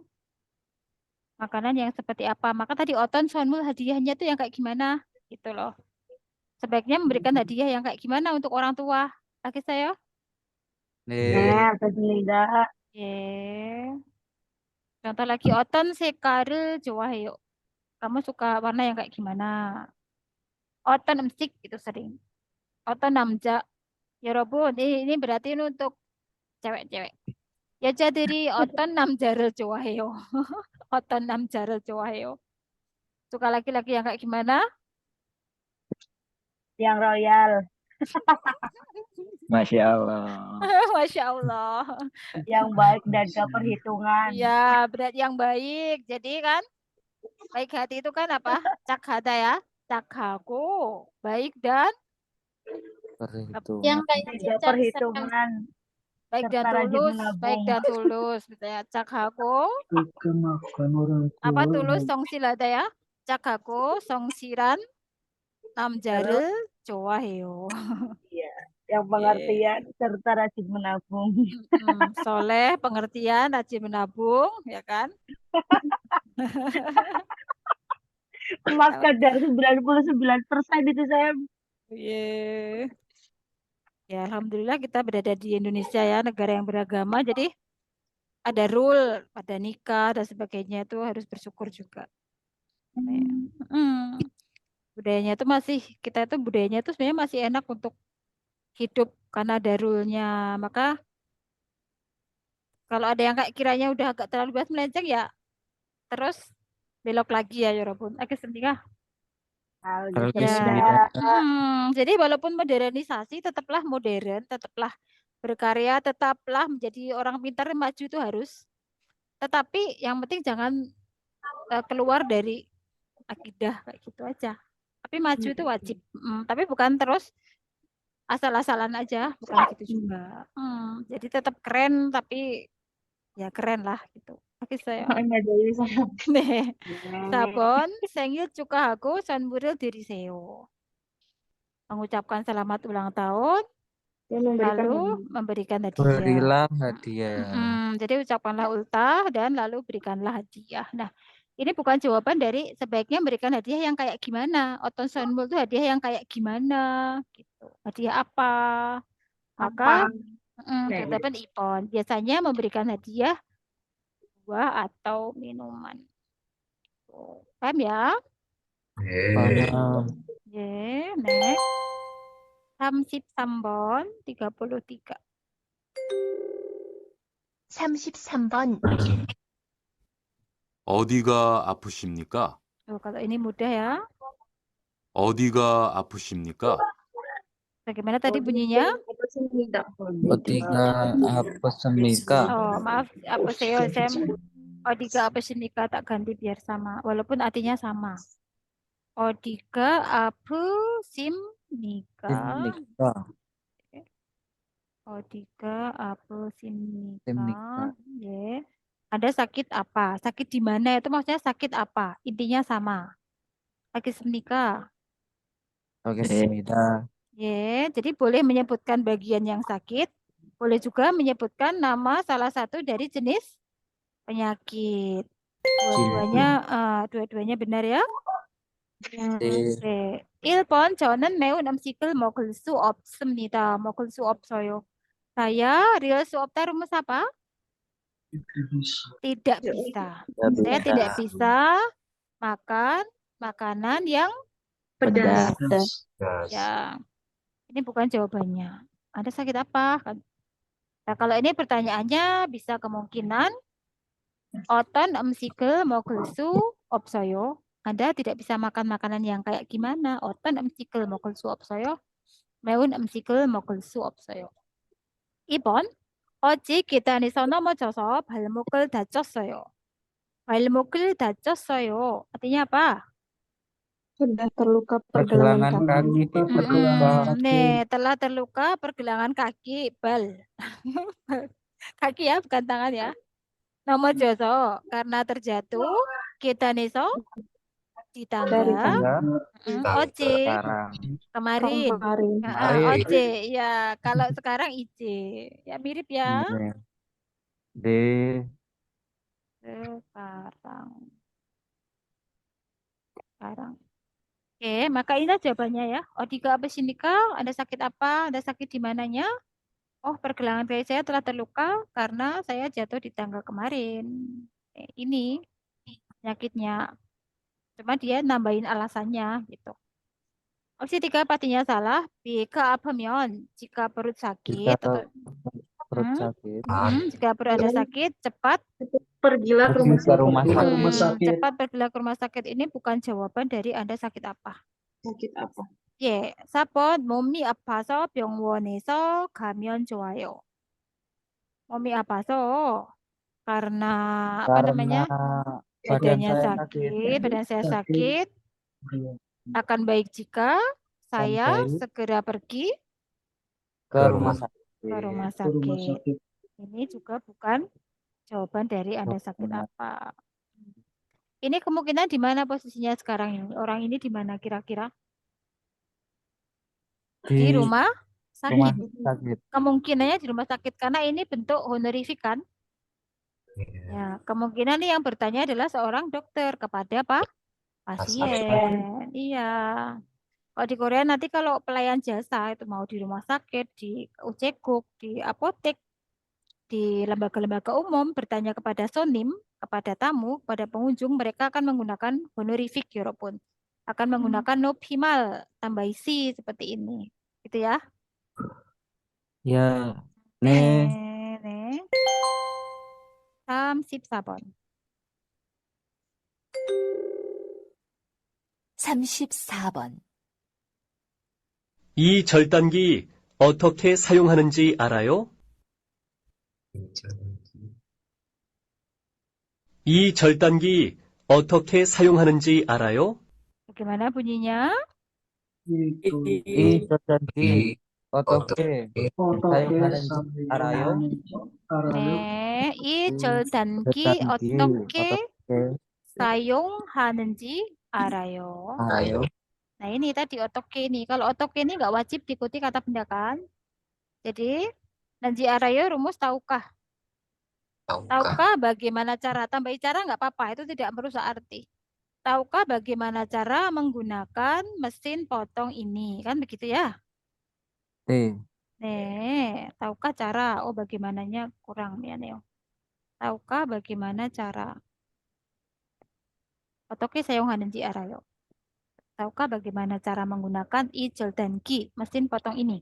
Makanan yang seperti apa? Maka tadi 어떤 선물 hadiahnya tuh yang kayak gimana? Gitu loh. Sebaiknya memberikan hadiah yang kayak gimana untuk orang tua. 알겠어요? 네. 알겠습니다. 예. Contoh lagi, 어떤 색깔을 좋아해요? Kamu suka warna yang kayak gimana? 어떤 음식 itu sering. 어떤 남자. 여러분, ini berarti ini untuk cewek-cewek. 여자들이 어떤 남자를 좋아해요? 어떤 남자를 좋아해요? Suka laki-laki yang kayak gimana? Yang royal. Masya Allah. Masya Allah. Yang baik dan gak perhitungan. Ya, berat yang baik. Jadi kan, baik hati itu kan apa? Cakhada ya. Cakhaku. Baik dan Perhitungan. Yang kayak Tidak perhitungan. baik dan serta rajin tulus. menabung. Baik dan tulus. Misalnya cakhaku. Apa tulus 성실하다 ya? cakhaku 성실한 남자를 좋아해요. Iya. Yang pengertian serta rajin menabung. Soleh, pengertian, rajin menabung, ya kan? Emaskan dari 99% itu saya. Iya. Ya, alhamdulillah kita berada di Indonesia ya, negara yang beragama. Jadi ada rule, ada nikah dan sebagainya itu harus bersyukur juga. Budayanya itu masih, kita itu budayanya itu sebenarnya masih enak untuk hidup karena ada rule-nya. Maka kalau ada yang kayak kiranya udah agak terlalu bebas melenceng ya, terus belok lagi ya, Yorobun. Agak sedih. 알겠습니다. Jadi walaupun modernisasi, tetaplah modern, tetaplah berkarya, tetaplah menjadi orang pintar maju itu harus. Tetapi yang penting jangan keluar dari akidah kayak gitu aja. Tapi maju itu wajib. Tapi bukan terus asal-asalan aja, bukan gitu juga. Jadi tetap keren, tapi ya keren lah gitu. Oke saya. 네. 4번 생일 축하하고 선물을 드리세요. Mengucapkan selamat ulang tahun, lalu memberikan hadiah. Berilah hadiah. Jadi ucapkanlah ultah dan lalu berikanlah hadiah. Nah, ini bukan jawaban dari sebaiknya memberikan hadiah yang kayak gimana. Oton 선물 itu hadiah yang kayak gimana gitu. Hadiah apa? Maka jawaban Ipon. Biasanya memberikan hadiah buah atau minuman. Paham ya? Paham. 예, next. 33번, 33. 33번. 어디가 아프십니까? Kalau ini mudah ya. 어디가 아프십니까? Bagaimana tadi bunyinya? 어디가 아프십니까? Oh, maaf, 아프세요, Sam. 어디가 아프십니까? Tak ganti biar sama. Walaupun artinya sama. 어디가 아프십니까? 어디가 아프십니까? 예. Anda sakit apa? Sakit di mana? Itu maksudnya sakit apa? Intinya sama. 알겠습니까? 알겠습니다. Ya, jadi boleh menyebutkan bagian yang sakit, boleh juga menyebutkan nama salah satu dari jenis penyakit. Dua-duanya benar ya? 네. 1번 저는 매운 음식을 먹을 수 없습니다. 먹을 수 없어요. Saya real 수 없다 rumus apa? Tidak bisa. Saya tidak bisa makan makanan yang pedas. Ya. Ini bukan jawabannya. Anda sakit apa? Nah, kalau ini pertanyaannya bisa kemungkinan 어떤 음식을 먹을 수 없어요. Anda tidak bisa makan makanan yang kayak gimana? 어떤 음식을 먹을 수 없어요? 매운 음식을 먹을 수 없어요. 2번. 어제 계단에서 넘어져서 발목을 다쳤어요. 발목을 다쳤어요. Artinya apa? Sudah terluka Pergelangan pergelangan kaki kaki. terluka. Nih, telah terluka pergelangan kaki, bal. Kaki ya, bukan tangan ya. Nomor joso, karena terjatuh, kita neso di Dari tangga. Oce, Sekarang. kemarin. kemarin. Oce, ya. Kalau sekarang ice. Ya mirip ya. Ini. D. Sekarang. Sekarang. Oke, maka ini jawabannya ya. Odika apa sinika? Ada sakit apa? Ada sakit di mananya? Oh, pergelangan kaki saya telah terluka karena saya jatuh di tangga kemarin. Ini penyakitnya. Cuma dia nambahin alasannya gitu. Opsi 3 pastinya salah. B. Keapameon. Jika perut sakit Jika atau perut sakit. jika perut Anda sakit, cepat Pergilah ke Pergi rumah ke sakit. rumah sakit. cepat pergilah ke rumah sakit. Ini bukan jawaban dari Anda sakit apa. Sakit apa? 예, 4번 몸이 아파서 병원에서 가면 좋아요. 몸이 아파서 karena apa namanya? Badan Badannya saya sakit, badan saya sakit. Akan baik jika saya segera pergi ke rumah sakit. ke rumah sakit. Ini juga bukan jawaban dari Anda sakit apa. Ini kemungkinan di mana posisinya sekarang ini? Orang ini di mana kira-kira? Di rumah sakit. Kemungkinannya di rumah sakit karena ini bentuk honorific kan? Ya, kemungkinan nih yang bertanya adalah seorang dokter kepada pasien. Iya. Kalau di Korea nanti kalau pelayan jasa itu mau di rumah sakit, di ucekuk, di apotek, di lembaga-lembaga umum bertanya kepada sonim, kepada tamu, kepada pengunjung, mereka akan menggunakan honorific Europun. Akan menggunakan nobhimal, tambah isi seperti ini. Gitu ya. Ya. 네. 34번. 34번. 이 절단기 어떻게 사용하는지 알아요? 이 절단기 어떻게 사용하는지 알아요? Bagaimana bunyinya? 이 절단기 어떻게 사용하는지 알아요? 네, 이 절단기 어떻게 사용하는지 알아요. Nah ini tadi otoke ini. Kalau otoke ini nggak wajib diikuti kata benda kan. Jadi nanji arayo rumus tahukah? Tahukah bagaimana cara? Tambahi cara nggak apa-apa. Itu tidak merusak arti. Tahukah bagaimana cara menggunakan mesin potong ini? Kan begitu ya? Nih, tahukah cara? Oh bagaimananya kurang ya Neo. Tahukah bagaimana cara? Otoke 사용하는지 알아요. Tahukah bagaimana cara menggunakan ijeldanki, mesin potong ini?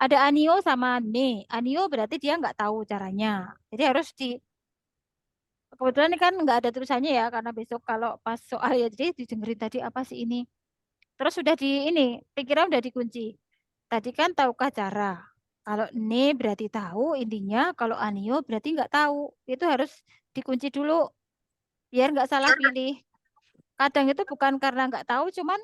Ada anio sama ne. Anio berarti dia nggak tahu caranya. Jadi harus kebetulan ini kan nggak ada tulisannya ya, karena besok kalau pas soal ya, jadi didengerin tadi apa sih ini. Terus sudah pikiran udah dikunci. Tadi kan tahukah cara. Kalau ne berarti tahu intinya, kalau anio berarti nggak tahu. Itu harus dikunci dulu, biar nggak salah pilih. Kadang itu bukan karena nggak tahu, cuman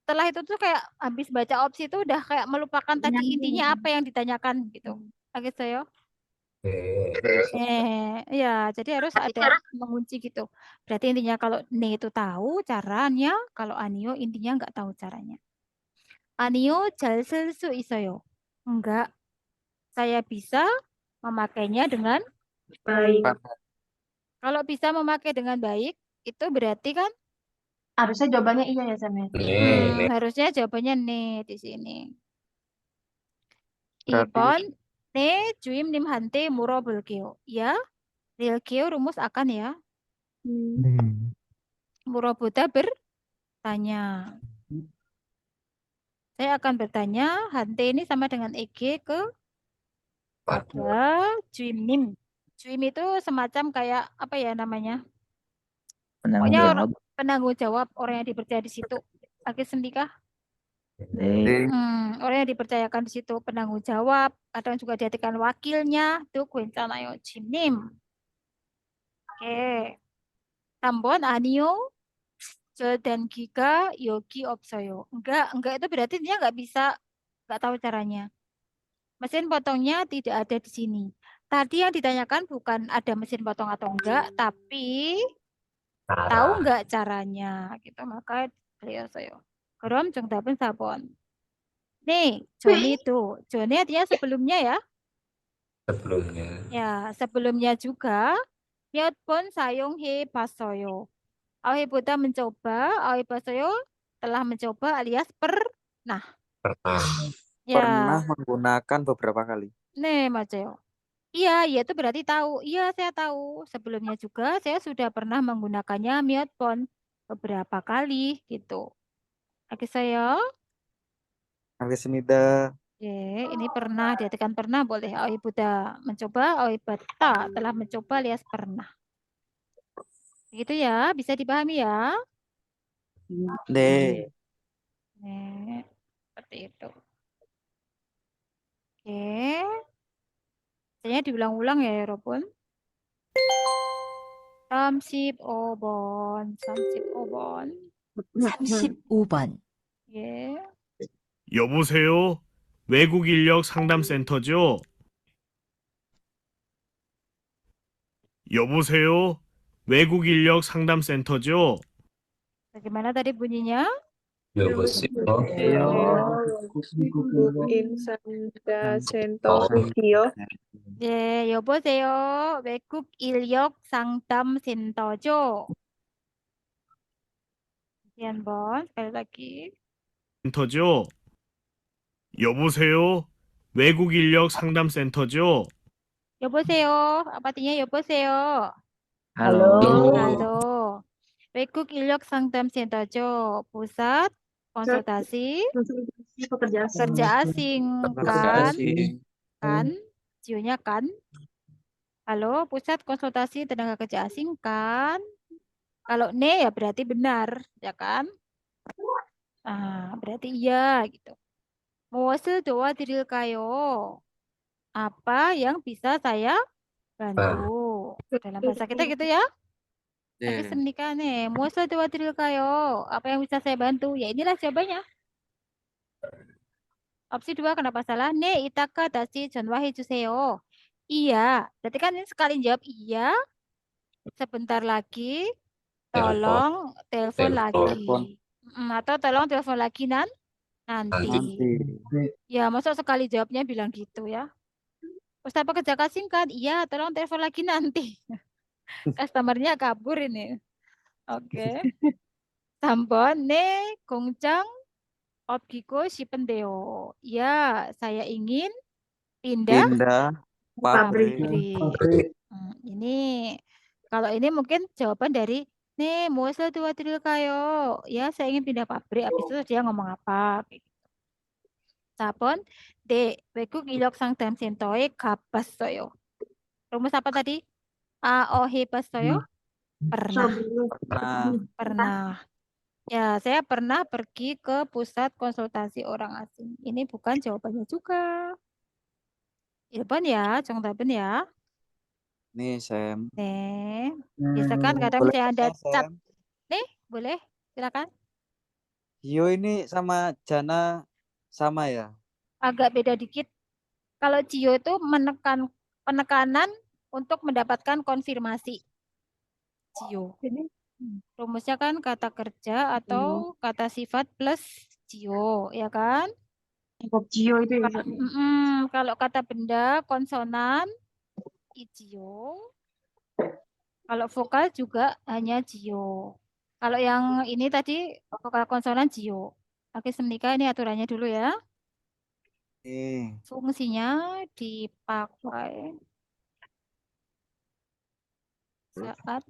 setelah itu tuh kayak habis baca opsi itu udah kayak melupakan tadi intinya apa yang ditanyakan gitu. Oke saya. Ya, jadi harus ada mengunci gitu. Berarti intinya kalau ne itu tahu caranya, kalau anio intinya nggak tahu caranya. Anio 잘 쓸 수 있어요. Enggak. Saya bisa memakainya dengan baik. Kalau bisa memakai dengan baik, itu berarti kan harusnya jawabannya iya ya Sam. harusnya jawabannya ne di sini. 2번 네, 주임님한테 물어볼게요. Ya, 릴게요 rumus akan ya. 물어보다 bertanya. Saya akan bertanya, hante ini sama dengan eg ke pada juimnim. Juim itu semacam kayak apa ya namanya? Pokoknya penanggung jawab orang yang dipercaya di situ. Agak sendikah? Orang yang dipercayakan di situ penanggung jawab, kadang juga diartikan wakilnya, itu 괜찮아요, 주임님. Oke. 3번 아니요. 저 dan 기가 여기 없어요. Enggak itu berarti dia nggak bisa, nggak tahu caranya. Mesin potongnya tidak ada di sini. Tadi yang ditanyakan bukan ada mesin potong atau enggak, tapi tahu nggak caranya gitu. Maka beliau saya. 그럼 정답은 4번. Nih, Joni itu. Joni artinya sebelumnya ya. Sebelumnya. Ya, sebelumnya juga. 몇 번 사용해 봤어요. 아해보다 mencoba, 아해봤어요 telah mencoba alias pernah. Pernah. Ya, Pernah menggunakan beberapa kali. 네, 맞아요. Iya, itu berarti tahu. Iya, saya tahu. Sebelumnya juga saya sudah pernah menggunakannya 몇 번, beberapa kali gitu. 알겠어요? 알겠습니다. Ini pernah, diartikan pernah boleh. 아해보다 mencoba, 아해봤다 telah mencoba alias pernah. Gitu ya, bisa dipahami ya? 네. Nih, seperti itu. Oke. Saya diulang-ulang ya, 여러분. 35번, 35번. 35번. 예. 여보세요. 외국 인력 상담센터죠? 여보세요. 외국 인력 상담센터죠? Bagaimana tadi bunyinya? 여보세요. 예, 여보세요. 외국 인력 상담센터죠? 다시 한번, sekali lagi. 센터죠? 여보세요. 외국 인력 상담센터죠? 여보세요. Apa artinya 여보세요? Halo. Halo. 외국 인력 상담센터죠? Pusat konsultasi pekerja kerja asing Tenaga kan? asing. Kan? Sionya kan? Halo, pusat konsultasi tenaga kerja asing kan? Kalau ne ya berarti benar, ya kan? Berarti iya gitu. 무엇을 도와드릴까요? Apa yang bisa saya bantu? Dalam bahasa kita gitu ya. Tapi 네. semenikah nih, 무엇을 도와드릴까요? Apa yang bisa saya bantu? Ya inilah jawabannya. Opsi 2 kenapa salah? 네, 이따가 다시 전화해 주세요. Iya, berarti kan ini sekali jawab iya. Sebentar lagi tolong telepon lagi. Atau tolong telepon lagi nanti. Ya, masa sekali jawabnya bilang gitu ya. Ustaz pekerja asing kan? Iya, tolong telepon lagi nanti. Customernya kabur ini. Oke. 3번, 네, 공장 옮기고 싶은데요. Ya, saya ingin pindah pabrik. Ini kalau ini mungkin jawaban dari 네, 무엇을 도와드릴까요? Ya, saya ingin pindah pabrik. Habis itu dia ngomong apa? 4번, 네, 외국 인력 상담센터에 가봤어요. rumus apa tadi? 해봤어요? Pernah. Ya, saya pernah pergi ke pusat konsultasi orang asing. Ini bukan jawabannya juga. 1번 ya, 정답은 ya. Nih, Sam. 네. Biasakan kadang Boleh saya ada tanya, cat. Sam? Nih, boleh. Silakan. Gio ini sama Jana sama ya? Agak beda dikit. Kalau Gio itu penekanan untuk mendapatkan konfirmasi. Gio. Rumusnya kan kata kerja atau kata sifat plus Gio, ya kan? Gio itu ya. Kalau kata benda konsonan Gio. Kalau vokal juga hanya Gio. Kalau yang ini tadi vokal konsonan Gio. Oke, semenikah ini aturannya dulu ya. Fungsinya dipakai saat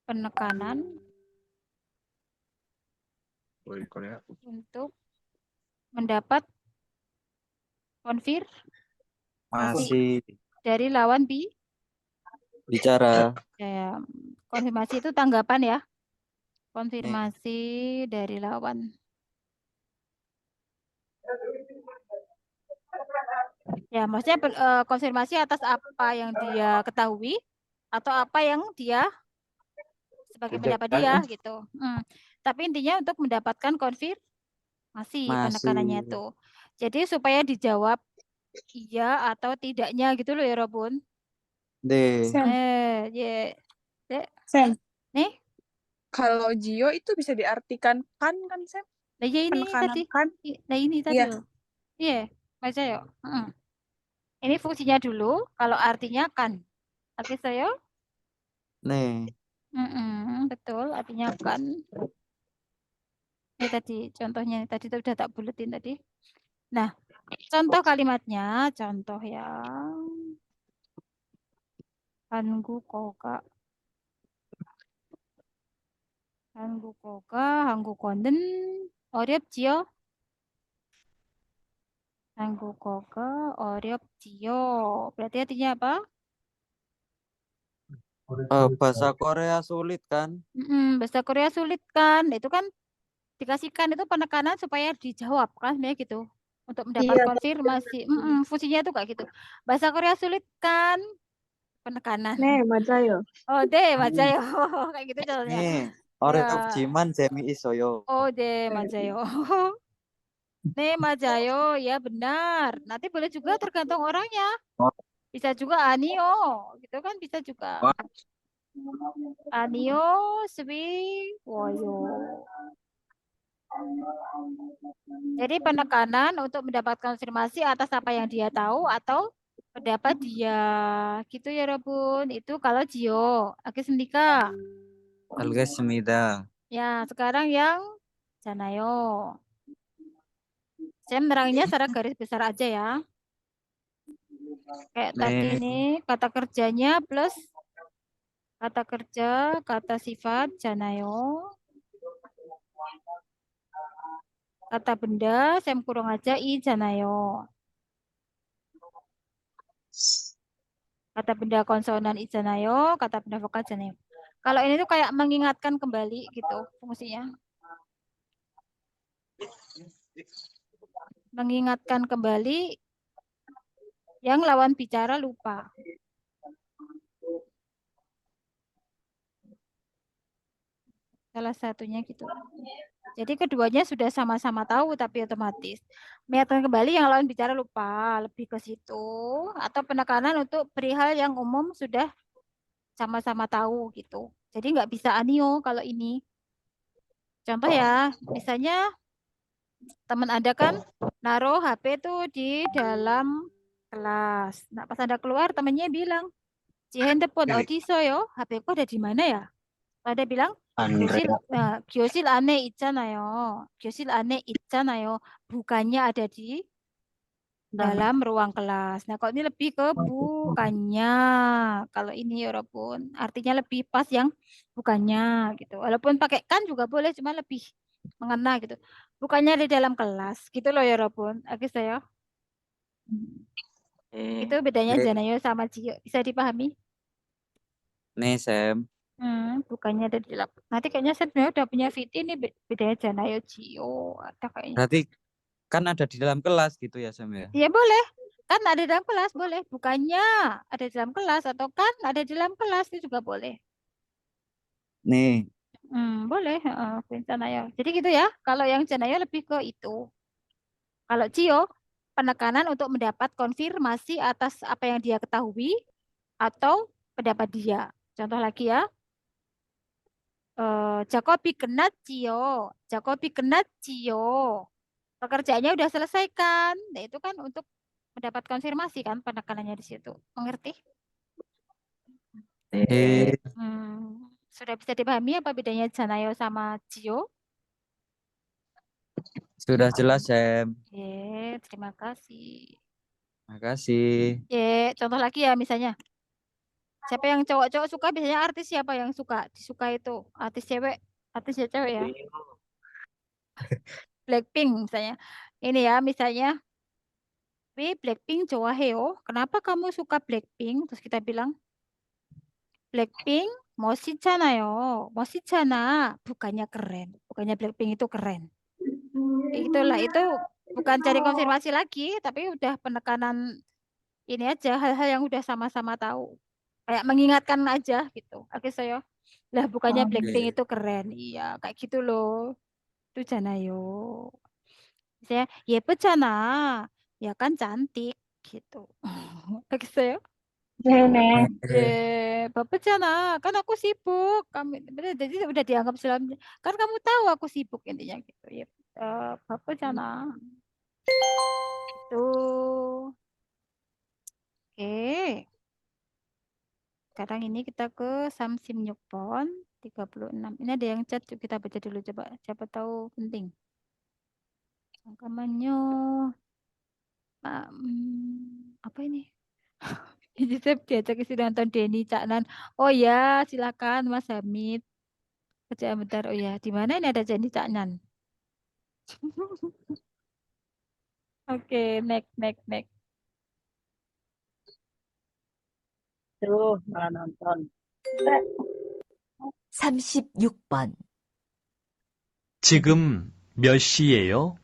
penekanan untuk mendapat konfirmasi dari lawan bicara. Ya, konfirmasi itu tanggapan ya. Konfirmasi dari lawan. Ya, maksudnya konfirmasi atas apa yang dia ketahui atau apa yang dia sebagai pendapat dia gitu. tapi intinya untuk mendapatkan konfirmasi penekanannya Masih. tuh. Jadi supaya dijawab iya atau tidaknya gitu loh ya Robun. Deh. Sam, Ya. Sam, Nih, kalau Jio itu bisa diartikan kan Sam? nah ya ini Penekanan tadi. kan? Nah ini tadi Iya. loh. Iya, Mas Jayo. Ini fungsinya dulu, kalau artinya kan. Oke, saya. Nih. Betul, artinya kan. Ini tadi contohnya, tadi itu udah tak buletin tadi. Nah, contoh kalimatnya, contoh yang 한국어가 한국어는 어렵지요? 한국어가 어렵지요. Berarti artinya apa? Bahasa Korea sulit kan? Bahasa Korea sulit kan? Itu kan dikasihkan itu penekanan supaya dijawab kan sebenarnya gitu. Untuk mendapat Iya, konfirmasi. Fungsinya itu kayak gitu. Bahasa Korea sulit kan? Penekanan. 네, 맞아요. 네, 맞아요. kayak gitu contohnya. nih, Ya. 어렵지만 재미있어요. 네, 맞아요. 네, 맞아요. Ya benar. Nanti boleh juga tergantung orangnya. Bisa juga anio, gitu kan bisa juga. Anio, swi, woyo. Jadi penekanan untuk mendapatkan konfirmasi atas apa yang dia tahu atau pendapat dia. Gitu ya, Robun. Itu kalau Jio. Oke, Sendika. 알겠습니다. Ya, sekarang yang Janayo. Saya meneranginya secara garis besar aja ya. Kayak tadi 네. nih, kata kerjanya plus kata kerja, kata sifat, Janayo. Kata benda, saya kurung aja ijanayo. Kata benda konsonan ijanayo, kata benda vokal janayo. Kalau ini tuh kayak mengingatkan kembali gitu fungsinya. Mengingatkan kembali yang lawan bicara lupa. Salah satunya gitu. Jadi keduanya sudah sama-sama tahu tapi otomatis mengingatkan kembali yang lawan bicara lupa, lebih ke situ, atau penekanan untuk perihal yang umum sudah sama-sama tahu gitu. Jadi nggak bisa anio kalau ini. Contoh ya, misalnya teman Anda kan naruh HP tuh di dalam kelas. Nah pas Anda keluar temannya bilang, "Ci handphone 어디서요? HP ku ada di mana ya?" Ada bilang, 교실 안에 있잖아요. 교실 안에 있잖아요. Bukannya ada di dalam ruang kelas. Nah, kalau ini lebih ke bukannya. Kalau ini ya Robun, artinya lebih pas yang bukannya gitu. Walaupun pakai kan juga boleh, cuma lebih mengena gitu. Bukannya di dalam kelas gitu loh ya Robun. Oke saya. Itu bedanya 네. Janayo sama Cio. Bisa dipahami? 네, Sam. Bukannya ada di dalam. Nanti kayaknya saya sebenarnya udah punya VT ini bedanya Janayo Cio. Ada kayaknya. Berarti kan ada di dalam kelas gitu ya, Sam ya? Ya boleh. Kan ada di dalam kelas boleh. Bukannya ada di dalam kelas atau kan ada di dalam kelas itu juga boleh. Nih. Boleh. Janayo. Jadi gitu ya. Kalau yang Janayo lebih ke itu. Kalau Cio, penekanan untuk mendapat konfirmasi atas apa yang dia ketahui atau pendapat dia. Contoh lagi ya. Jacobi kenat Cio. Jacobi kenat Cio. Pekerjaannya udah selesai kan? Nah, itu kan untuk mendapat konfirmasi kan penekanannya di situ. Mengerti? Sudah bisa dipahami apa bedanya Janayo sama Cio? Sudah jelas, Sam. Terima kasih. Makasih. Contoh lagi ya misalnya. Siapa yang cowok-cowok suka biasanya artis siapa yang suka? Disuka itu artis cewek, artis ya cewek ya. Blackpink misalnya. Ini ya misalnya. Blackpink 좋아해요. Kenapa kamu suka Blackpink? Terus kita bilang Blackpink 멋있잖아요. 멋있잖아. Bukannya keren. Bukannya Blackpink itu keren. Itulah itu bukan cari konfirmasi lagi, tapi udah penekanan ini aja hal-hal yang udah sama-sama tahu. Kayak mengingatkan aja gitu. Oke saya. Lah bukannya Oh, Blackpink itu keren. Iya, kayak gitu loh. Itu Janayo. Saya 예쁘잖아. Ya kan cantik gitu. Begitu. Nenek. Bape잖아. Kan aku sibuk. Jadi udah dianggap selam. Kan kamu tahu aku sibuk intinya gitu. Ya, bape잖아. Itu. Oke. Sekarang ini kita ke 36번 36. Ini ada yang chat, yuk kita baca dulu coba. Siapa tahu penting. 잠깐만요. Apa ini? Ini saya diajak isi nonton Denny Caknan. Oh ya, silakan Mas Hamid. Kerjaan bentar. Oh ya, di mana ini ada Denny Caknan? Oke, next. Tuh, malah nonton. 36번. 지금 몇 시예요?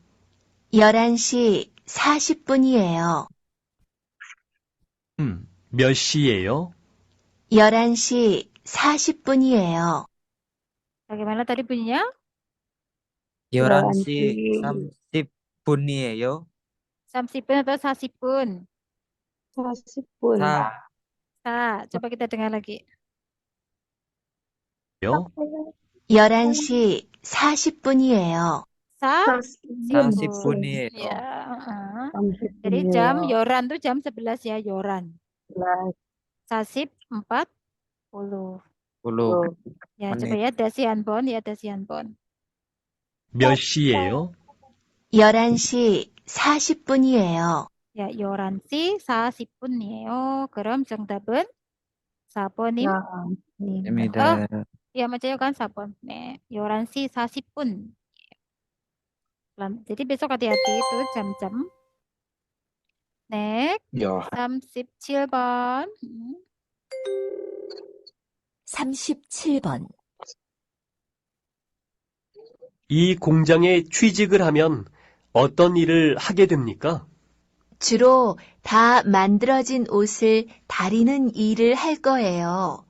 11시 40분이에요. 몇 시예요? 11시 40분이에요. Bagaimana tadi bunyinya? 11시 30분이에요. 30분 atau 40분? 40분. Coba kita dengar lagi. 11시 40분이에요. 30분이에요. Ya, Jadi jam yoran tuh jam 11 ya, yoran. 40 40. Ya, coba ya Dasianbon ya Dasianbon. 몇 시예요? 11시 40분이에요. Ya, yoransi 40분이에요. 그럼 정답은 4번임. 입니다. Ya, macamnya kan 4번. 네, yoransi 40분. Jadi besok hati-hati itu jam-jam. Next. 37번. 37번. 이 공장에 취직을 하면 어떤 일을 하게 됩니까? 주로 다 만들어진 옷을 다리는 일을 할 거예요.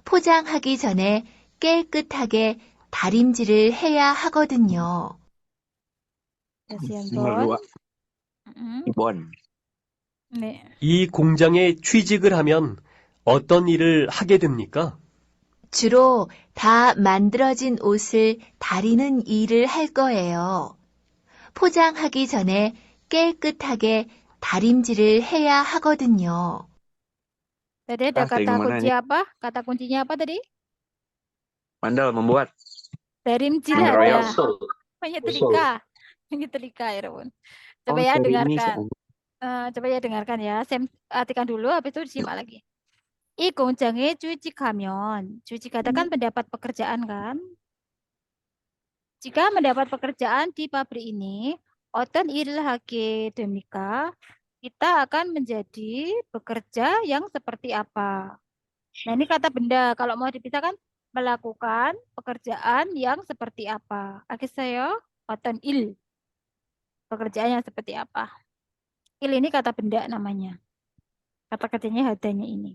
포장하기 전에 깨끗하게 다림질을 해야 하거든요. 다시 한번. 네. 이 공장에 취직을 하면 어떤 일을 하게 됩니까? 주로 다 만들어진 옷을 다리는 일을 할 거예요. 포장하기 전에 깨끗하게 다림질을 해야 하거든요. Tadi ada kata kunci apa? Kata kuncinya apa tadi? Mandal membuat. Darimjil ada. Menyetrika ya, Rawun. Coba ya dengarkan. Coba ya dengarkan ya. Saya artikan dulu, habis itu disimak lagi. 이 공장에 취직하면, 취직하다kan mendapat pekerjaan kan? Jika mendapat pekerjaan di pabrik ini, 어떤 일을 하게 됩니까? Kita akan menjadi bekerja yang seperti apa? Nah, ini kata benda. Kalau mau dipisahkan, melakukan pekerjaan yang seperti apa? Akhirnya, 어떤 일. Pekerjaan yang seperti apa? Il ini kata benda namanya. Kata kerjanya hadanya ini.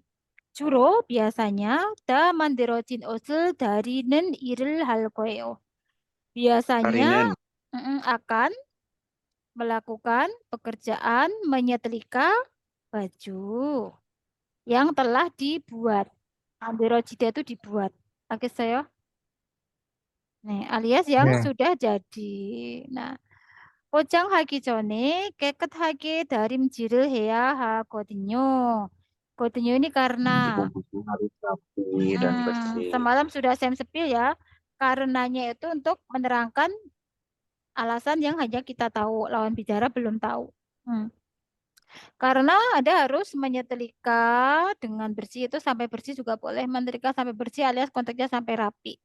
주로 biasanya 다 만들어진 옷을 다리는 일을 할 거예요. Biasanya akan melakukan pekerjaan menyetrika baju yang telah dibuat. Mandirojida itu dibuat. Oke saya. Nih, alias yang sudah jadi. Nah, 포장하기 전에 깨끗하게 다림질을 해야 하거든요. 거든요 ini karena semalam sudah saya sepil ya. Karenanya itu untuk menerangkan alasan yang hanya kita tahu, lawan bicara belum tahu. Karena Anda harus menyetrika dengan bersih itu sampai bersih juga boleh, menyetrika sampai bersih alias kontaknya sampai rapi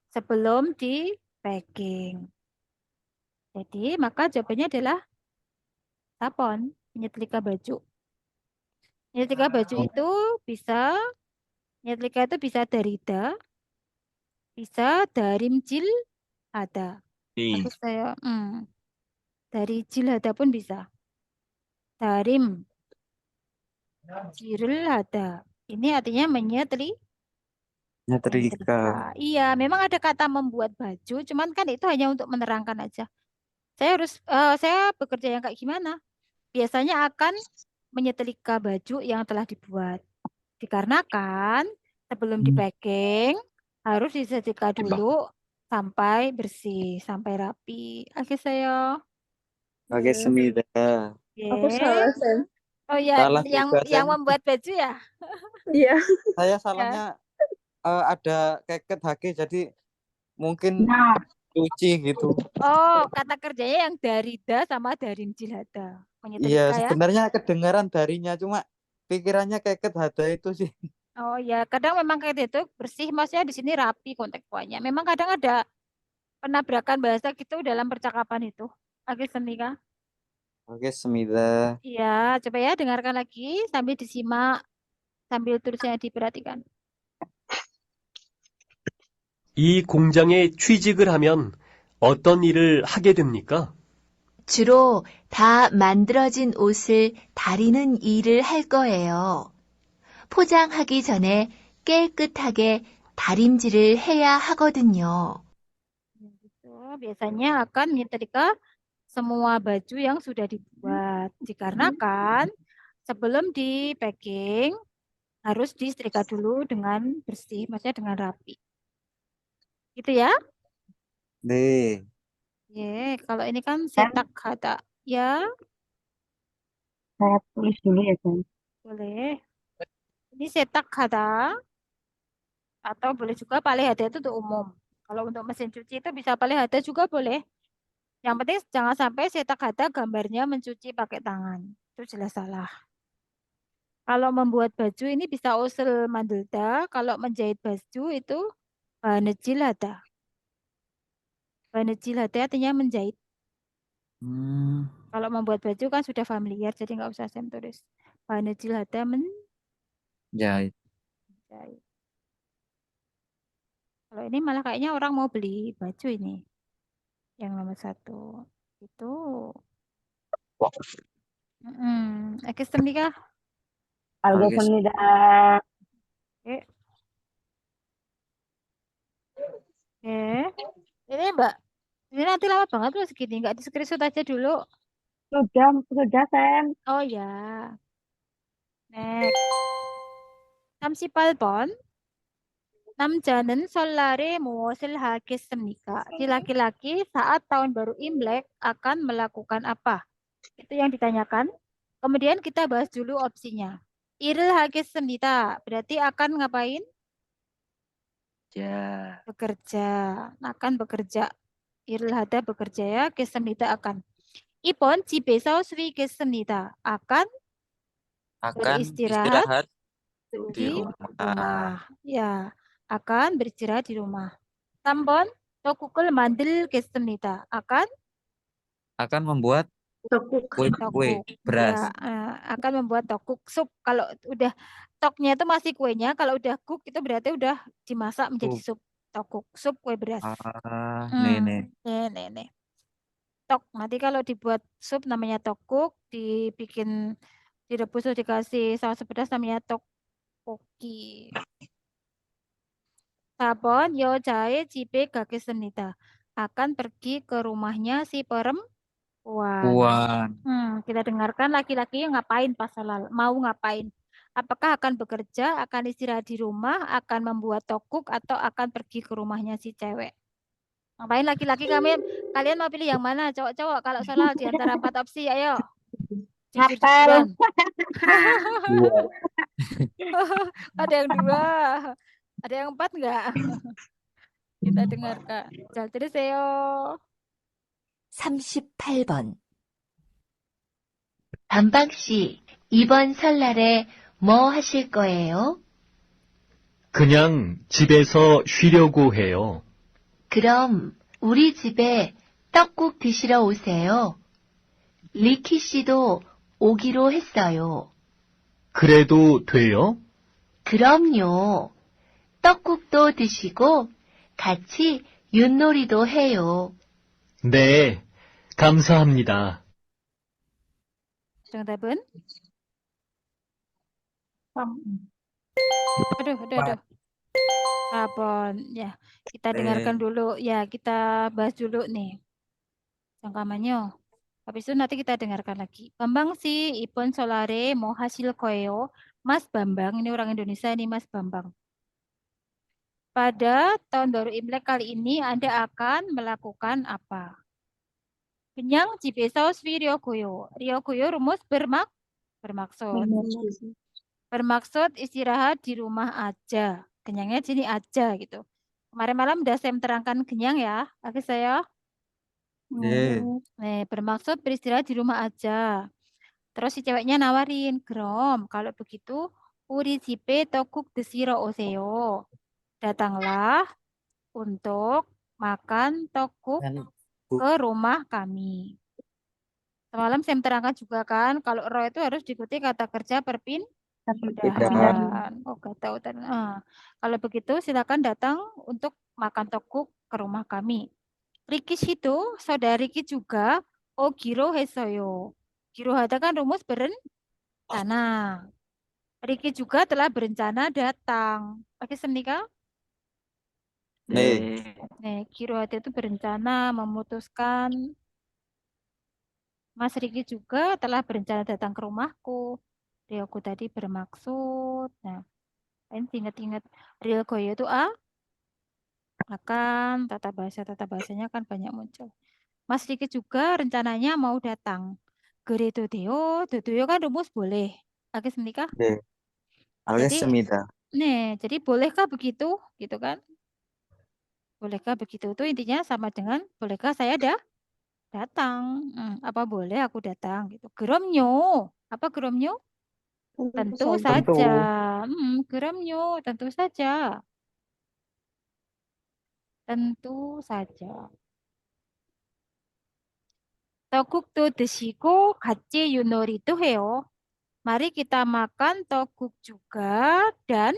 sebelum di packing. Jadi maka jawabannya adalah sapon, menyetrika baju. Menyetrika baju itu bisa, menyetrika itu bisa darida, bisa darimjil ada. Tapi saya dari jilhada pun bisa. Darim jiril ada. Ini artinya Nyetrika. Iya, memang ada kata membuat baju, cuman kan itu hanya untuk menerangkan aja. Saya bekerja yang kayak gimana? Biasanya akan menyetrika baju yang telah dibuat. Dikarenakan sebelum di-packing harus disetrika dulu sampai bersih, sampai rapi. Oke, saya. Oke, Semida. Aku Oke. salah, Sam. Oh ya, Salah juga, yang Sam. membuat baju ya? Iya. Saya Ya. salahnya ada keket haki, jadi mungkin Nah, cuci gitu. Oh, kata kerjanya yang darida sama darim jilada. Iya, Menyetrika ya? sebenarnya kedengaran darinya, cuma pikirannya keket hada itu sih. Oh ya, kadang memang kayak itu bersih, maksudnya di sini rapi konteks poinnya. Memang kadang ada penabrakan bahasa gitu dalam percakapan itu. Oke, Senika. Oke, Semida. Iya, coba ya dengarkan lagi sambil disimak, sambil tulisnya diperhatikan. 이 공장에 취직을 하면 어떤 일을 하게 됩니까? 주로 다 만들어진 옷을 다리는 일을 할 거예요. 포장하기 전에 깨끗하게 다림질을 해야 하거든요. Gitu. Biasanya akan menyetrika semua baju yang sudah dibuat. Dikarenakan sebelum di packing harus disetrika dulu dengan bersih, maksudnya dengan rapi. Gitu ya? Deh. Ye, kalau ini kan setak kata. Ya, saya tulis dulu ya, Sam. boleh. Ini setak kata atau boleh juga palih hada itu untuk umum. Kalau untuk mesin cuci itu bisa palih hada juga boleh. Yang penting jangan sampai setak kata gambarnya mencuci pakai tangan. Itu jelas salah. Kalau membuat baju ini bisa usul mandelda. Kalau menjahit baju itu banejil hada. Banejil hada artinya menjahit. Kalau membuat baju kan sudah familiar, jadi nggak usah saya tulis. Banejil hada Jahit. menjahit. Kalau ini malah kayaknya orang mau beli baju ini. Yang nomor 1. Itu. Oke, Semika. Alhamdulillah. Oke. Oke. Ini Mbak. Ini nanti lama banget loh segini. Nggak di screenshot aja dulu. Sudah, Sam. Oh ya. Next. 38번. 남자는 설날에 무엇을 하겠습니까? Si laki-laki saat tahun baru Imlek akan melakukan apa? Itu yang ditanyakan. Kemudian kita bahas dulu opsinya. Iril hages습니다. Berarti akan ngapain? Ya. Bekerja. Akan bekerja. Iril hada bekerja ya. Ges습니다 akan. Ipon 집에서 쉬겠습니다. Akan beristirahat di rumah. Ya, akan beristirahat di rumah. 3번 떡국을 만들겠습니다. Akan membuat kue beras. Ya, akan membuat tokuk sup. Kalau udah toknya itu masih kuenya, kalau udah cook itu berarti udah dimasak menjadi sup. Tokuk sup kue beras. Nih. Nih. Tok. Nanti kalau dibuat sup namanya tokuk, dibikin direbus terus dikasih saus pedas namanya tteokbokki. 4번 여자의 집에 가겠습니다. Akan pergi ke rumahnya si perempuan. Kita dengarkan laki-laki yang ngapain pas halal. Mau ngapain? Apakah akan bekerja, akan istirahat di rumah, akan membuat tokuk, atau akan pergi ke rumahnya si cewek? Ngapain laki-laki kalian mau pilih yang mana? Cowok-cowok kalau salah di antara 4 opsi, ayo. Jujur-jujuran. Ada yang 2. Ada yang 4 enggak? Kita dengarkan. 잘 들으세요. 38번. 단박 씨, 이번 설날에 뭐 하실 거예요? 그냥 집에서 쉬려고 해요. 그럼 우리 집에 떡국 드시러 오세요. 리키 씨도 오기로 했어요. 그래도 돼요? 그럼요. 떡국도 드시고 같이 윷놀이도 해요. 네, 감사합니다. 정답은? Aduh. 4번. Ya, kita dengarkan 네. dulu. Ya, kita bahas dulu nih. 잠깐만요. Habis itu nanti kita dengarkan lagi. Bambang sih, 이번 설날에 뭐 하실 거예요? Mas Bambang, ini orang Indonesia nih Mas Bambang. Pada tahun baru Imlek kali ini Anda akan melakukan apa? 그냥 집에서 쉬려고요. 쉬려고요 rumus bermaksud. Bermaksud istirahat di rumah aja. Kenyangnya sini aja gitu. Kemarin malam udah saya terangkan kenyang ya. Oke saya. 네. Bermaksud beristirahat di rumah aja. Terus si ceweknya nawarin, Grom, kalau begitu 우리 집에 떡국 드시러 오세요. Datanglah untuk makan tokguk ke rumah kami. Semalam saya terangkan juga kan, kalau roh itu harus diikuti kata kerja perpindahan. Oh, gak tahu. Kalau begitu silakan datang untuk makan tokguk ke rumah kami. Riki itu saudara Riki juga Giro Hesoyo. Giro Hata kan rumus berencana. Riki juga telah berencana datang. Pakai senika? 네. Giro Hata itu berencana memutuskan. Mas Riki juga telah berencana datang ke rumahku. Rioku tadi bermaksud. Nah, ini ingat-ingat Rio Goyo itu akan tata bahasanya kan banyak muncul. Mas Riki juga rencananya mau datang. Geredo Deo kan rumus boleh. Agis menikah? 네. 알겠습니다. Jadi bolehkah begitu? Gitu kan? Bolehkah begitu? Itu intinya sama dengan bolehkah saya datang? Apa boleh aku datang? Gitu. Geromnyo. Apa geromnyo? Tentu saja. Geromnyo. Tentu saja. Tentu saja. 떡국도 드시고 같이 윷놀이도 해요. Mari kita makan toguk juga dan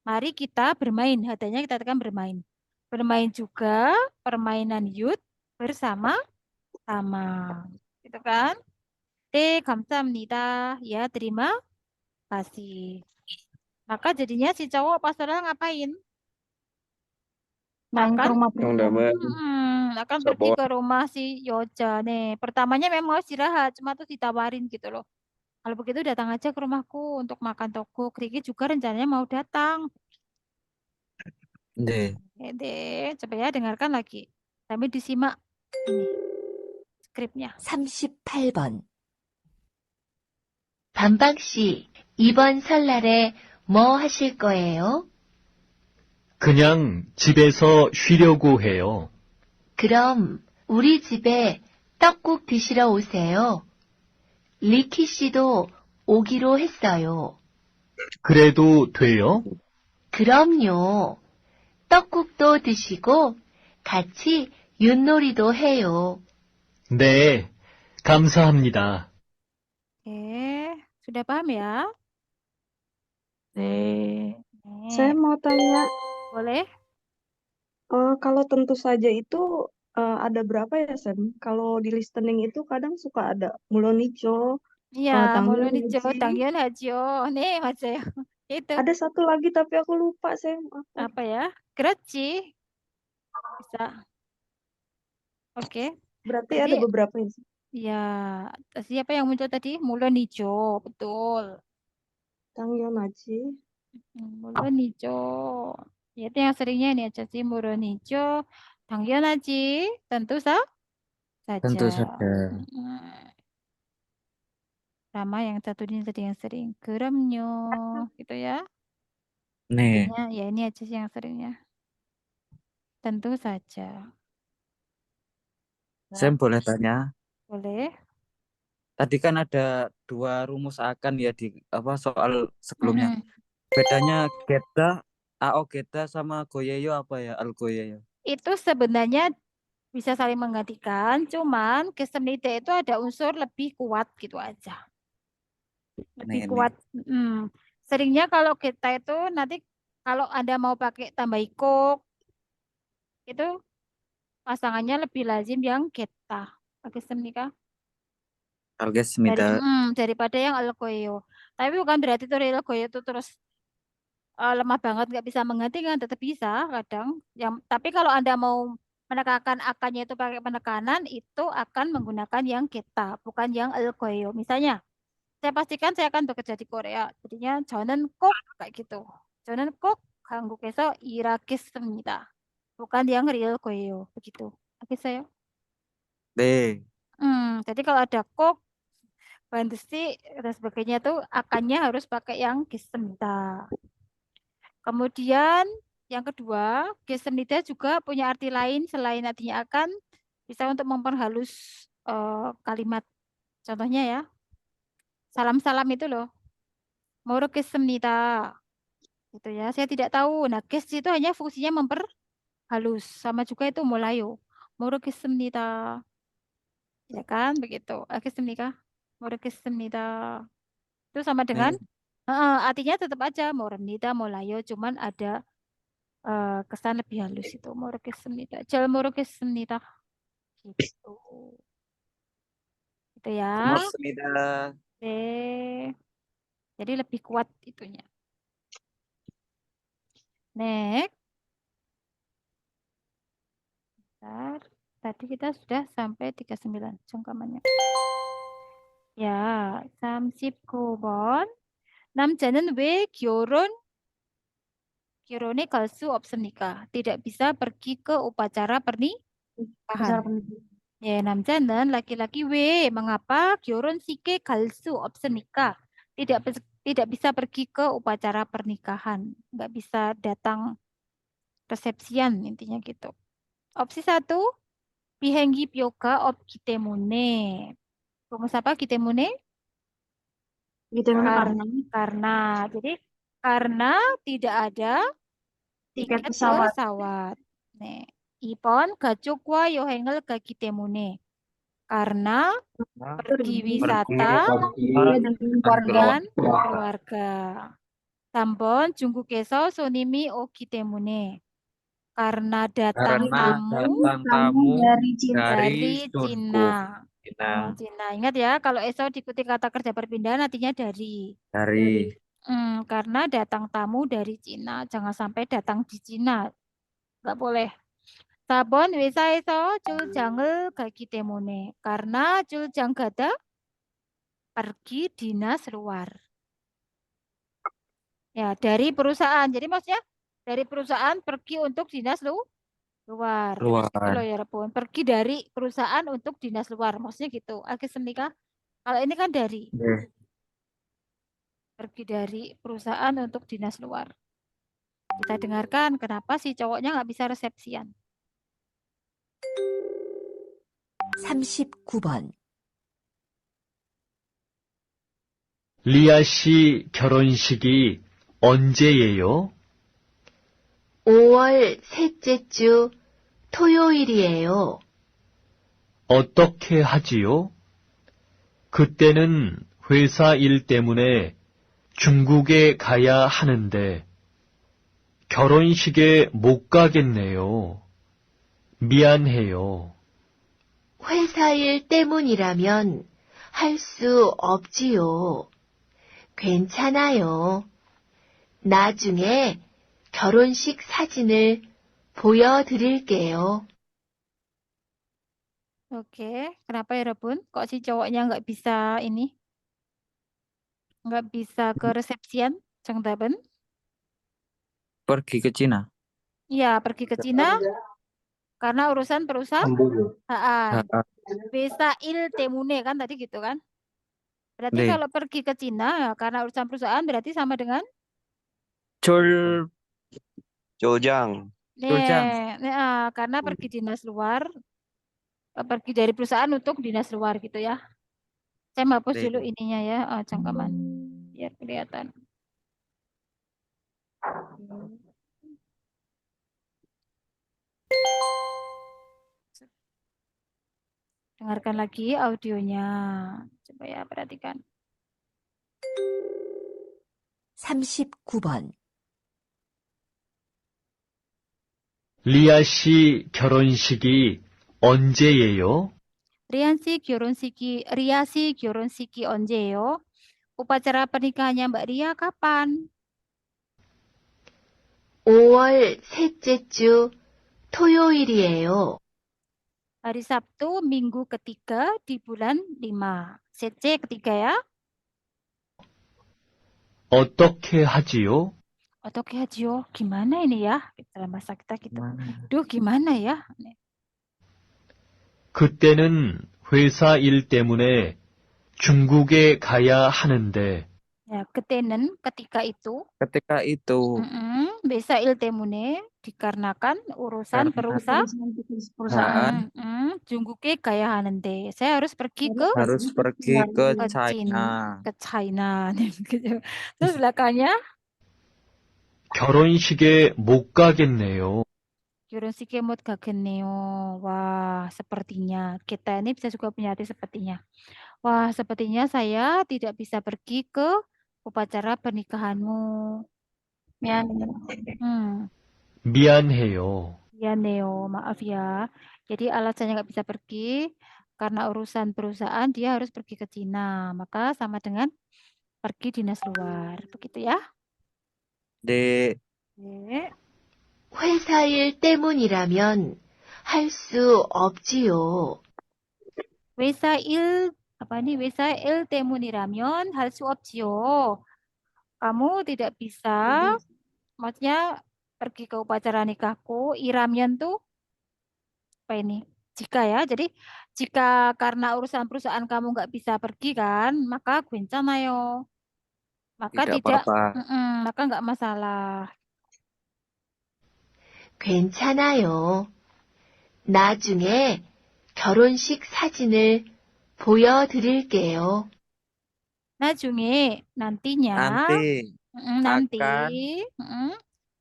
mari kita bermain. Hadanya kita tekan bermain. Bermain juga permainan yut bersama-sama. Gitu kan? 감사합니다. Ya, terima kasih. Maka jadinya si cowok pas ngapain? Main ke rumah Akan pergi ke rumah si Yoja nih. Pertamanya memang mau istirahat, cuma tuh ditawarin gitu loh. Kalau begitu datang aja ke rumahku untuk makan toguk. Riki juga rencananya mau datang. 네. Coba ya dengarkan lagi. Sambil disimak ini skripnya. 38번. 반방 씨, 이번 설날에 뭐 하실 거예요? 그냥 집에서 쉬려고 해요. 그럼 우리 집에 떡국 드시러 오세요. 리키 씨도 오기로 했어요. 그래도 돼요? 그럼요. 떡국도 드시고 같이 윷놀이도 해요. 네, 감사합니다. Sudah paham ya? Saya mau tanya, Boleh? kalau tentu saja itu ada berapa ya, Sam? Kalau di listening itu kadang suka ada 물론이죠, Iya, 당연하지. 물론이죠. 당연하죠. 네, 맞아요. Itu. Ada satu lagi tapi aku lupa, Sam. Apa ya? 그렇지. Bisa. Oke. Berarti Jadi, ada beberapa ya, Sam? ya, siapa yang muncul tadi? 물론이죠. Betul. 당연하지. 물론이죠. Ya, itu yang seringnya ini aja sih. 물론이죠. 당연하지. Tentu saja. tentu saja. Sama yang satu ini tadi yang sering. 그럼요. Gitu ya. 네. Intinya, ya ini aja sih yang seringnya. Tentu saja. Sam boleh tanya? Boleh. Tadi kan ada 2 rumus akan ya di soal sebelumnya. Bedanya geta, geta sama goyeyo apa ya? Al goyeyo. Itu sebenarnya bisa saling menggantikan, cuman kesemnite itu ada unsur lebih kuat gitu aja. Lebih kuat. Seringnya kalau kita itu nanti kalau Anda mau pakai tambah ikut, itu pasangannya lebih lazim yang geta. Pakai semnika. 알겠습니다. Daripada yang algoyo. Tapi bukan berarti tuh algoyo itu terus lemah banget nggak bisa menghentikan, tetap bisa kadang. Tapi kalau Anda mau menekankan akannya itu pakai penekanan, itu akan menggunakan yang kita, bukan yang elkoyo. Misalnya, saya pastikan saya akan bekerja di Korea. Jadinya 저는 꼭 kayak gitu. 저는 꼭 한국에서 일하겠습니다. Bukan yang real koyo begitu. Oke saya. D. Jadi kalau ada kok, bantusi dan sebagainya tuh akannya harus pakai yang gestemnida. Kemudian yang kedua, gestemnida juga punya arti lain selain artinya akan, bisa untuk memperhalus kalimat. Contohnya ya, salam-salam itu loh. 모르겠습니다. Gitu ya. Saya tidak tahu. Nah, ges itu hanya fungsinya memperhalus. Sama juga itu molayo. 모르겠습니다. Ya kan, begitu. 알겠습니까? 모르겠습니다. Itu sama dengan artinya tetap aja 모릅니다, 몰라요. Cuman ada kesan lebih halus itu. 모르겠습니다. 잘 모르겠습니다. Gitu. Itu ya. 고맙습니다. Oke. Jadi lebih kuat itunya. Next. Bentar. Tadi kita sudah sampai 39 jangkamannya. Ya, 39번. 남자는 왜 결혼에 갈 수 없습니까? Tidak bisa pergi ke upacara pernikahan. Ya, 남자는 laki-laki 왜 mengapa 결혼식에 갈 수 없습니까? Tidak bisa pergi ke upacara pernikahan, nggak bisa datang resepsian intinya gitu. Opsi 1, 비행기 표가 없기 때문에. Rumus apa? 기 때문에? Karena. Jadi karena tidak ada Tiket tiket pesawat. pesawat. 네. 2번 가족과 여행을 가기 때문에. Karena pergi wisata dengan keluarga. 3번 중국에서 손님이 오기 때문에. Karena datang tamu dari Cina. Cina. Ingat ya, kalau esok diikuti kata kerja perpindahan artinya dari. Karena datang tamu dari Cina. Jangan sampai datang di Cina. Nggak boleh. 4번 회사에서 출장을 가기 때문에. Karena 출장 가다 pergi dinas luar. Ya, dari perusahaan. Jadi maksudnya dari perusahaan pergi untuk dinas luar. Gitu loh ya, Repun. Pergi dari perusahaan untuk dinas luar. Maksudnya gitu. 알겠습니까? Kalau ini kan dari. Pergi dari perusahaan untuk dinas luar. Kita dengarkan kenapa si cowoknya nggak bisa resepsian. 39번. 리아 씨 결혼식이 언제예요? 5월 셋째 주 토요일이에요. 어떻게 하지요? 그때는 회사 일 때문에 중국에 가야 하는데 결혼식에 못 가겠네요. 미안해요. 회사 일 때문이라면 할 수 없지요. 괜찮아요. 나중에 결혼식 사진을 보여드릴게요. Oke, kenapa ya Rebun? Kok si cowoknya nggak bisa ini? Nggak bisa ke resepsian, 정답은? Pergi ke Cina. Iya, pergi ke Cina karena urusan perusahaan. Visa il temune kan tadi gitu kan? Berarti kalau pergi ke Cina ya, karena urusan perusahaan berarti sama dengan Joljang. Karena pergi dinas luar, pergi dari perusahaan untuk dinas luar gitu ya. Saya hapus dulu ininya ya, cangkaman biar kelihatan. Dengarkan lagi audionya. Coba ya, perhatikan. 39번. 리아 씨 결혼식이 언제예요? 리아 씨 결혼식이 언제예요? Upacara pernikahannya Mbak Ria kapan? 5월 셋째 주 토요일이에요. Hari Sabtu minggu ketiga di bulan 5. Sece ketiga ya. 어떻게 하지요? Oke hajiyo, gimana ini ya? Dalam bahasa kita gitu. Gimana? Duh, gimana ya? 그때는 회사 일 때문에 중국에 가야 하는데 Ya, ketenen ketika itu. Ketika itu Bisa il temune dikarenakan urusan karena perusahaan Jungguke gaya hanende. Saya harus pergi ke harus pergi ke China. China. Ke China. Gitu. Terus belakangnya 결혼식에 못 가겠네요. Yorosike mot gageneo. Wah, sepertinya kita ini bisa juga punya arti sepertinya. Wah, sepertinya saya tidak bisa pergi ke upacara pernikahanmu. 미안해요. Ya Neo, maaf ya. Jadi alasannya nggak bisa pergi karena urusan perusahaan dia harus pergi ke Cina. Maka sama dengan pergi dinas luar. Begitu ya. 네, Oke. 회사 일 때문이라면 할 수 없지요. Wesail apa nih? Wesail temuniramen hal suopsio. Kamu tidak bisa, maksudnya pergi ke upacara nikahku. Iramian tuh apa ini? Jika ya, jadi jika karena urusan perusahaan kamu nggak bisa pergi kan, maka yo. Maka tidak tidak, apa-apa. maka nggak masalah. 괜찮아요. 나중에 결혼식 사진을 보여드릴게요. Najunge nantinya, nanti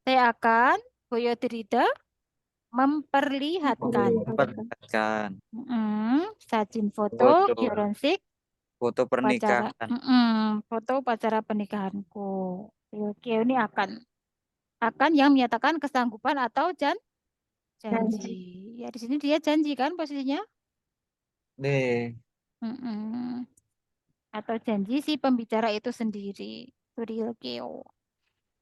saya akan boyoderida memperlihatkan sajin foto 결혼식 foto upacara, pernikahan. foto upacara pernikahanku. Oke, ini akan yang menyatakan kesanggupan atau janji. Ya di sini dia janji kan posisinya? 네, Atau janji si pembicara itu sendiri. Turilkeo.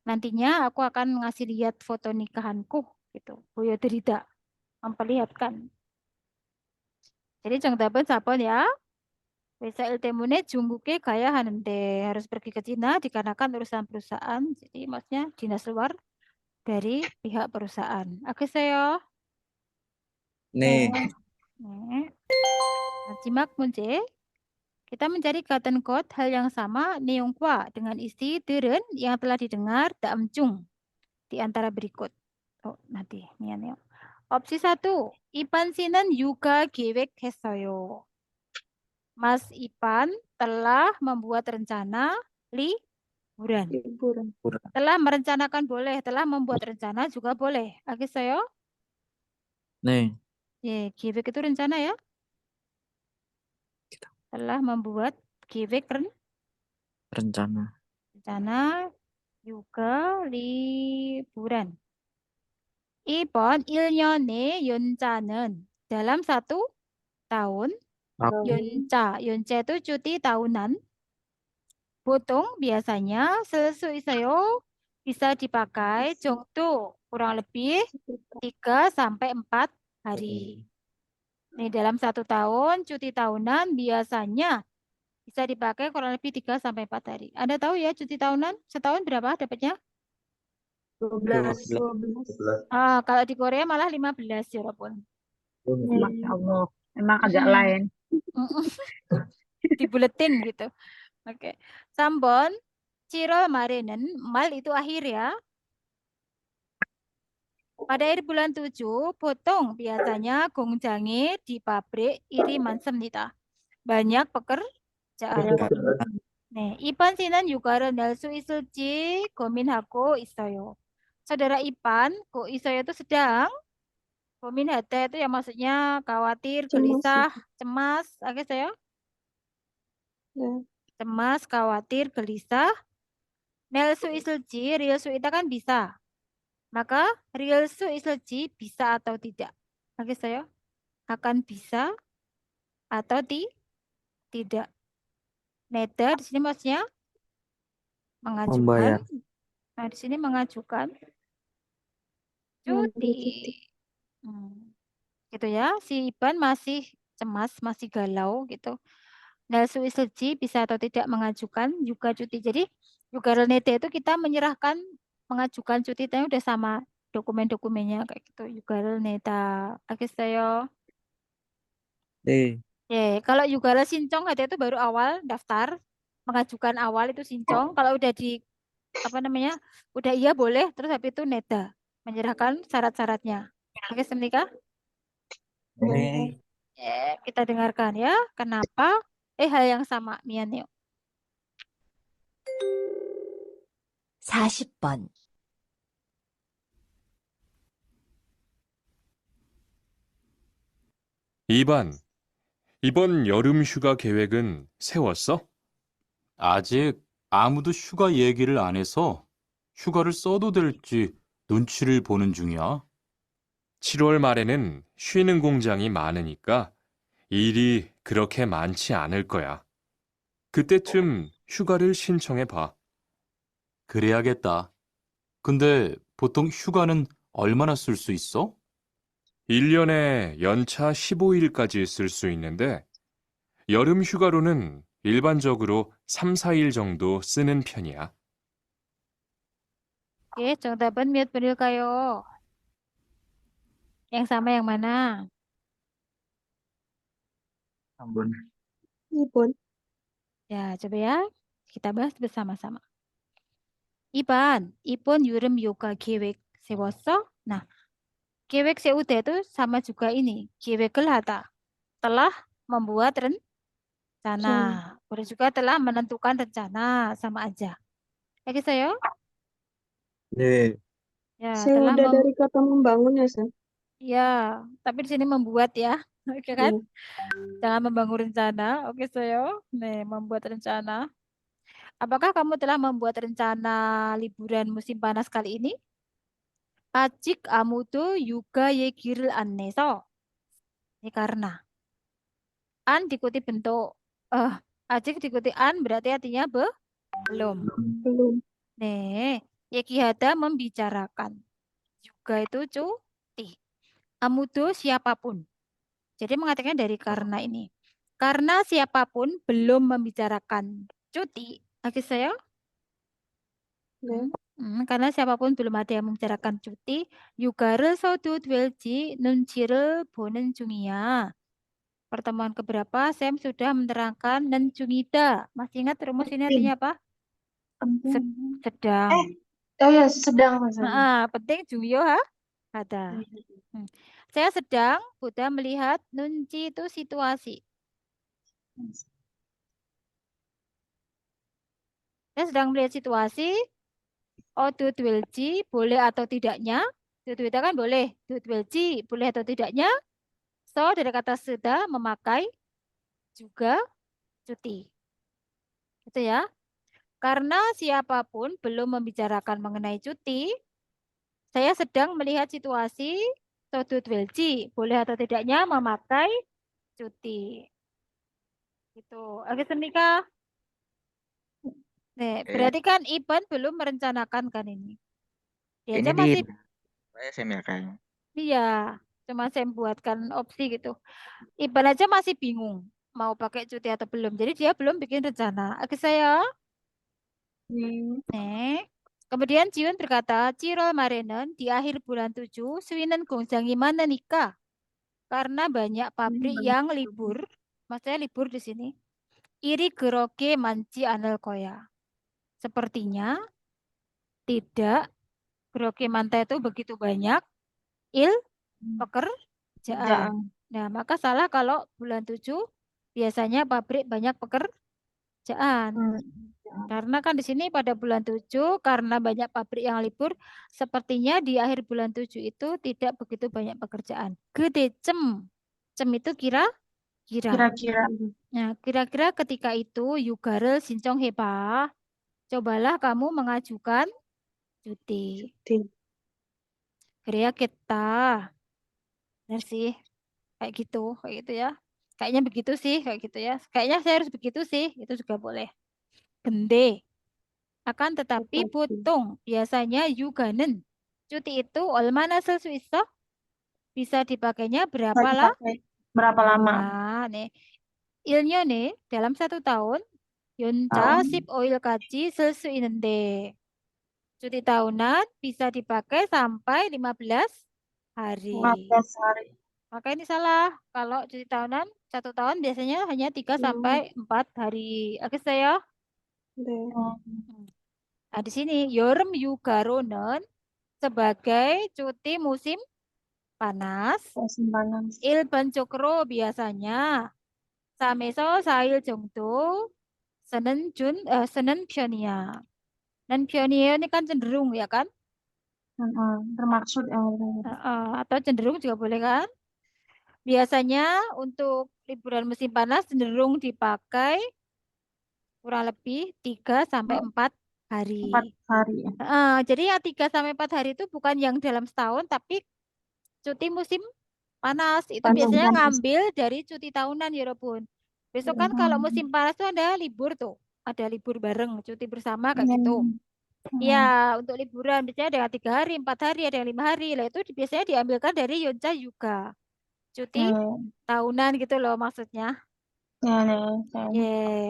Nantinya aku akan ngasih lihat foto nikahanku gitu. Boyoderida memperlihatkan. Jadi 정답은 4번 ya. Bisa iltemune jungguke gaya hanende. Harus pergi ke Cina dikarenakan urusan perusahaan. Jadi maksudnya dinas luar dari pihak perusahaan. 알겠어요? 네, 네. 마지막 문제. Kita mencari kata code hal yang sama neongkwa dengan isi 들은 yang telah didengar dalam jung di antara berikut. Oh, nanti mian요. Opsi 1. Ipan 씨는 육아 계획했어요. Mas Ipan telah membuat rencana liburan. Telah merencanakan boleh, telah membuat rencana juga boleh. 알겠어요? 네, 예, 계획 itu rencana ya. Telah membuat 계획 rencana. 육아 liburan. 2번 1년의 연차는 dalam 1 tahun. 연차 itu cuti tahunan. Botung biasanya selesai 있어요 bisa dipakai 정도 kurang lebih 3 sampai 4 hari. Nih dalam 1 tahun cuti tahunan biasanya bisa dipakai kurang lebih 3 sampai 4 hari. Anda tahu ya cuti tahunan setahun berapa dapatnya? 12. Kalau di Korea malah 15 ya Robun. Masya Allah, emang agak lain. Dibuletin gitu. Oke. 3번 7월 말에는 mal itu akhir ya. Pada akhir bulan 7, 보통 biasanya 공장에 di pabrik 일이 많습니다. Banyak pekerjaan. 네, 이판 씨는 육아를 낼 수 있을지 고민하고 있어요. Saudara Ipan, kok 있어요 itu sedang 고민하다 itu ya maksudnya khawatir, gelisah, cemas, saya? Cemas, khawatir, gelisah. 낼 수 있을지, real 수 있다 kan bisa. Maka real 수 있을지 bisa atau tidak. saya? Akan bisa atau tidak. Neither di sini maksudnya mengajukan. Membayar. Nah, di sini mengajukan Ngambil cuti. cuti. Gitu ya. Si Iban masih cemas, masih galau gitu. Nelsu Iselji bisa atau tidak mengajukan juga cuti. Jadi Yugarel Nete itu kita menyerahkan mengajukan cuti itu udah sama dokumen-dokumennya kayak gitu. Yugarel Neta. Saya. Kalau Yugarel Sincong itu baru awal daftar mengajukan awal itu Sincong. Kalau udah di apa namanya? Udah iya boleh terus habis itu Neta menyerahkan syarat-syaratnya. Oke, Semnika? Kita dengarkan ya. Kenapa? Hal yang sama. Mian yuk. 40번. 이반, 이번 여름 휴가 계획은 세웠어? 아직 아무도 휴가 얘기를 안 해서 휴가를 써도 될지 눈치를 보는 중이야. 7월 말에는 쉬는 공장이 많으니까 일이 그렇게 많지 않을 거야. 그때쯤 휴가를 신청해 봐. 그래야겠다. 근데 보통 휴가는 얼마나 쓸 수 있어? 1년에 연차 15일까지 쓸 수 있는데 여름 휴가로는 일반적으로 3, 4일 정도 쓰는 편이야. Oke, 정답은 몇 번일까요? Yang sama yang mana? 3번. 2번. Ya, coba ya. Kita bahas bersama-sama. Iban, 이번 여름 휴가 계획 세웠어? Nah, 계획 세우다 itu sama juga ini. 계획을 하다. Telah membuat rencana. Boleh juga telah menentukan rencana. Sama aja. Saya? 네. Ya, Saya telah udah dari kata membangun ya, Sen. Ya, tapi di sini membuat ya. Oke kan? Jangan membangun rencana. Oke, saya. Nih, membuat rencana. Apakah kamu telah membuat rencana liburan musim panas kali ini? 아직 아무도 육아 얘기를 안 내서. Ini karena. An diikuti bentuk. 아직 diikuti an berarti artinya belum. Belum. Nih, 얘기하다 membicarakan. Juga itu cuti. Amudo siapapun. Jadi mengatakan dari karena ini. Karena siapapun belum membicarakan cuti. Oke, saya? Karena siapapun belum ada yang membicarakan cuti, 육아를 써도 될지 눈치를 보는 중이야. Pertemuan keberapa Sam sudah menerangkan nenjungida. Masih ingat rumus ini artinya apa? Sedang. Oh ya, sedang Mas. Penting Jungyo ada. Saya sedang Buddha melihat nunci itu situasi. Saya sedang melihat situasi. Dudwelji boleh atau tidaknya. Dudwelji kan boleh. Dudwelji boleh atau tidaknya. So dari kata sudah memakai juga cuti. Itu ya. Karena siapapun belum membicarakan mengenai cuti, saya sedang melihat situasi Dudwelji boleh atau tidaknya memakai cuti. Gitu. Oke, Semika. Nih, berarti kan Iban belum merencanakan kan ini. Dia Ini masih Sam ya kan. Iya, cuma saya buatkan opsi gitu. Iban aja masih bingung mau pakai cuti atau belum. Jadi dia belum bikin rencana. Oke, saya. Nih. Kemudian Jiwon berkata, Cirol Marenen di akhir bulan 7, Swinen Gongjangi mana nikah? Karena banyak pabrik yang libur. Maksudnya libur di sini. Iri geroke manci anel koya. Sepertinya tidak geroke manta itu begitu banyak pekerjaan. Nah, maka salah kalau bulan 7 biasanya pabrik banyak pekerjaan. Karena kan di sini pada bulan 7 karena banyak pabrik yang libur, sepertinya di akhir bulan 7 itu tidak begitu banyak pekerjaan. Gede cem itu kira-kira. Nah, kira-kira ketika itu Yugarel Sincong Heba, cobalah kamu mengajukan cuti. Kira kita. Benar sih. Kayak gitu ya. Kayaknya begitu sih, kayak gitu ya. Kayaknya saya harus begitu sih, itu juga boleh. Gende. Akan tetapi putung biasanya yuganen cuti itu 얼마나 쓸 수 있어? bisa dipakainya Bisa berapa dipakai berapa lama? lama? 네. 1년에 dalam 1 tahun 연차 Tahun 15일까지 쓸 수 있는데 cuti tahunan bisa dipakai sampai 15 hari. 15 hari. Maka ini salah. Kalau cuti tahunan 1 tahun biasanya hanya 3 sampai 4 hari. 알겠어요? 네. Nah, di sini 여름 휴가로는 sebagai cuti musim panas. Musim panas. 일반적으로 biasanya 3에서 4일 정도 쓰는 편이야. Dan 편이에요 ini kan cenderung ya kan? Termaksud Atau cenderung juga boleh kan? Biasanya untuk liburan musim panas cenderung dipakai kurang lebih 3 sampai 4 hari. 4 hari. Jadi yang 3 sampai 4 hari itu bukan yang dalam setahun tapi cuti musim panas. Itu biasanya ngambil dari cuti tahunan ya Robun. Besok kan kalau musim panas tuh ada libur tuh. Ada libur bareng, cuti bersama kayak gitu. Ya, untuk liburan biasanya ada yang 3 hari, 4 hari, ada yang 5 hari. Lah itu biasanya diambilkan dari Yonca juga. Cuti tahunan gitu loh maksudnya.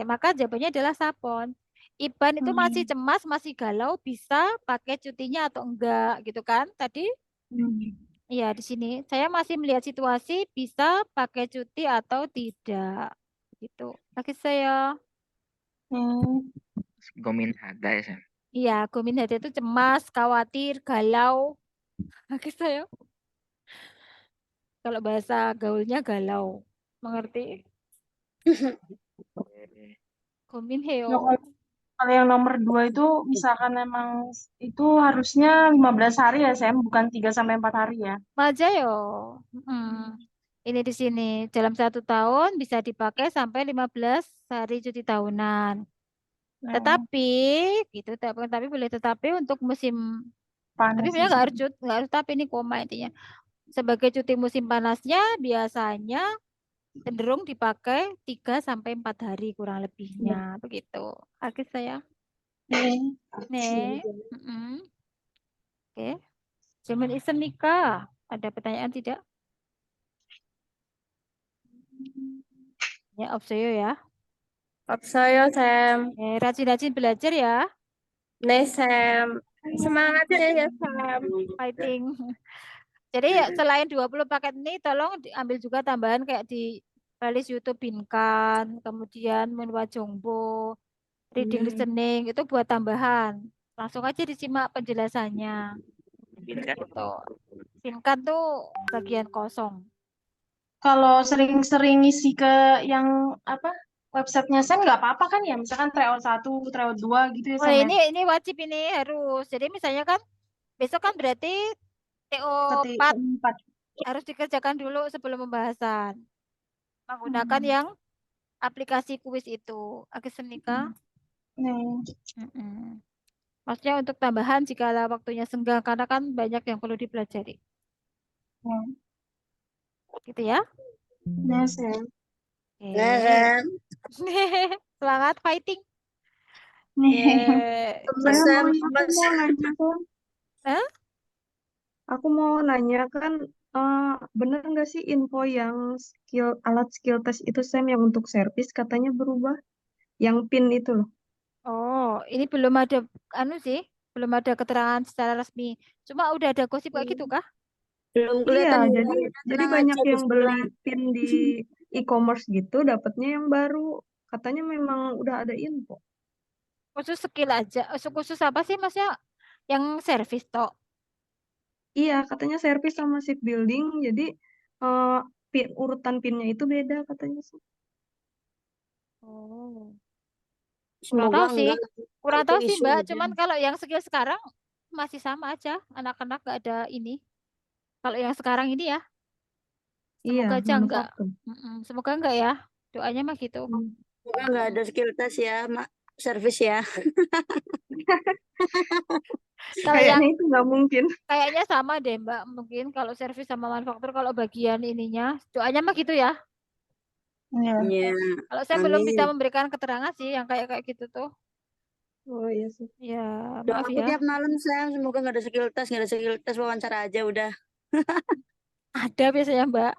Maka jawabannya adalah Sapon. Iban itu masih cemas, masih galau, bisa pakai cutinya atau enggak gitu kan tadi? Iya, di sini saya masih melihat situasi bisa pakai cuti atau tidak. Gitu. Lagi saya. Gominhada ya, Sam. Iya, gominhada itu cemas, khawatir, galau. Lagi saya. Kalau bahasa gaulnya galau. Mengerti? Gominheo. Kalau yang nomor 2 itu misalkan emang itu harusnya 15 hari ya, Sam, bukan 3 sampai 4 hari ya. 맞아요. Ini di sini dalam 1 tahun bisa dipakai sampai 15 hari cuti tahunan. Tetapi gitu, tapi boleh tetapi untuk musim panas. Tapi sebenarnya nggak harus tapi ini koma intinya. Sebagai cuti musim panasnya biasanya cenderung dipakai 3 sampai 4 hari kurang lebihnya begitu. Akhir saya. Oke. Zaman 있습니까? Ada pertanyaan tidak? Ya, 없어요 ya. 없어요, Sam. Rajin-rajin belajar ya. 네, Sam. Semangat ya, Sam. Fighting. Jadi selain 20 paket ini tolong diambil juga tambahan kayak di playlist YouTube Binkan, kemudian Munwa Jongbo, reading listening itu buat tambahan. Langsung aja disimak penjelasannya. Gitu. Binkan tuh bagian kosong. Kalau sering-sering ngisi ke yang apa websitenya Sam nggak apa-apa kan ya? Misalkan tryout 1, tryout 2 gitu ya Oh, Sam ya? ini wajib ini harus. Jadi misalnya kan besok kan berarti TO 4 harus dikerjakan dulu sebelum pembahasan. Menggunakan yang aplikasi kuis itu. Agak senika. Maksudnya untuk tambahan jika waktunya senggang karena kan banyak yang perlu dipelajari. Gitu ya. Sam. Semangat fighting. Aku mau nanya kan, bener nggak sih info yang alat skill test itu Sam yang untuk servis katanya berubah, yang PIN itu loh. Oh, ini belum ada belum ada keterangan secara resmi. Cuma udah ada gosip kayak gitu kah? Belum Iya, kelihatan. jadi banyak yang beli PIN di e-commerce gitu, dapatnya yang baru. Katanya memang udah ada info. Khusus skill aja. Khusus apa sih Masnya? Yang servis toh? Iya, katanya servis sama shipbuilding, jadi urutan PIN-nya itu beda katanya sih. Oh. Semoga Kurang tahu sih. enggak. Kurang Itu tahu sih isu Mbak. aja. Cuman kalau yang skill sekarang masih sama aja. Anak-anak nggak ada ini. Kalau yang sekarang ini ya. Semoga aja enggak. Semoga enggak ya. Doanya mah gitu. Semoga enggak ada skill test ya, Mak. Servis ya. Kalau yang Kayaknya itu nggak mungkin. kayaknya sama deh Mbak. Mungkin kalau servis sama manufaktur kalau bagian ininya. Doanya mah gitu ya. Iya. Kalau saya belum bisa Amin. memberikan keterangan sih yang kayak gitu tuh. Oh iya sih. Ya, Doa maaf aku ya. tiap malam, Sam. Semoga nggak ada skill test, wawancara aja udah. Ada biasanya, Mbak.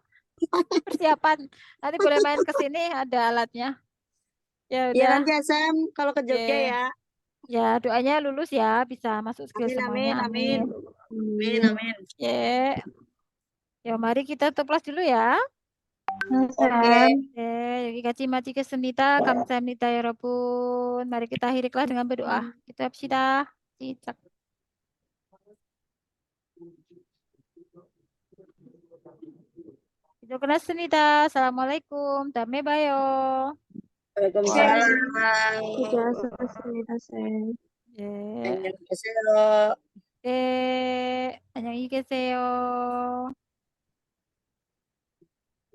Persiapan. Nanti boleh main ke sini, ada alatnya. Ya Iya udah. nanti ya, Sam. Kalau ke Jogja Oke. ya. Ya, doanya lulus ya, bisa masuk skill Amin, semuanya. amin, amin. Amin. Amin, amin. Ya. Ya, mari kita tutup kelas dulu ya. Oke. Oke, kacimaci kesenita, kamsahamnida ya Rabbun. Mari kita akhiri kelas dengan berdoa. Kita 합시다. 시작. Itu 끝났습니다. Assalamualaikum. 다음에 봐요. Waalaikumsalam. 수고하셨습니다, 쌤. 예. 안녕히 계세요. 네. 안녕히 계세요.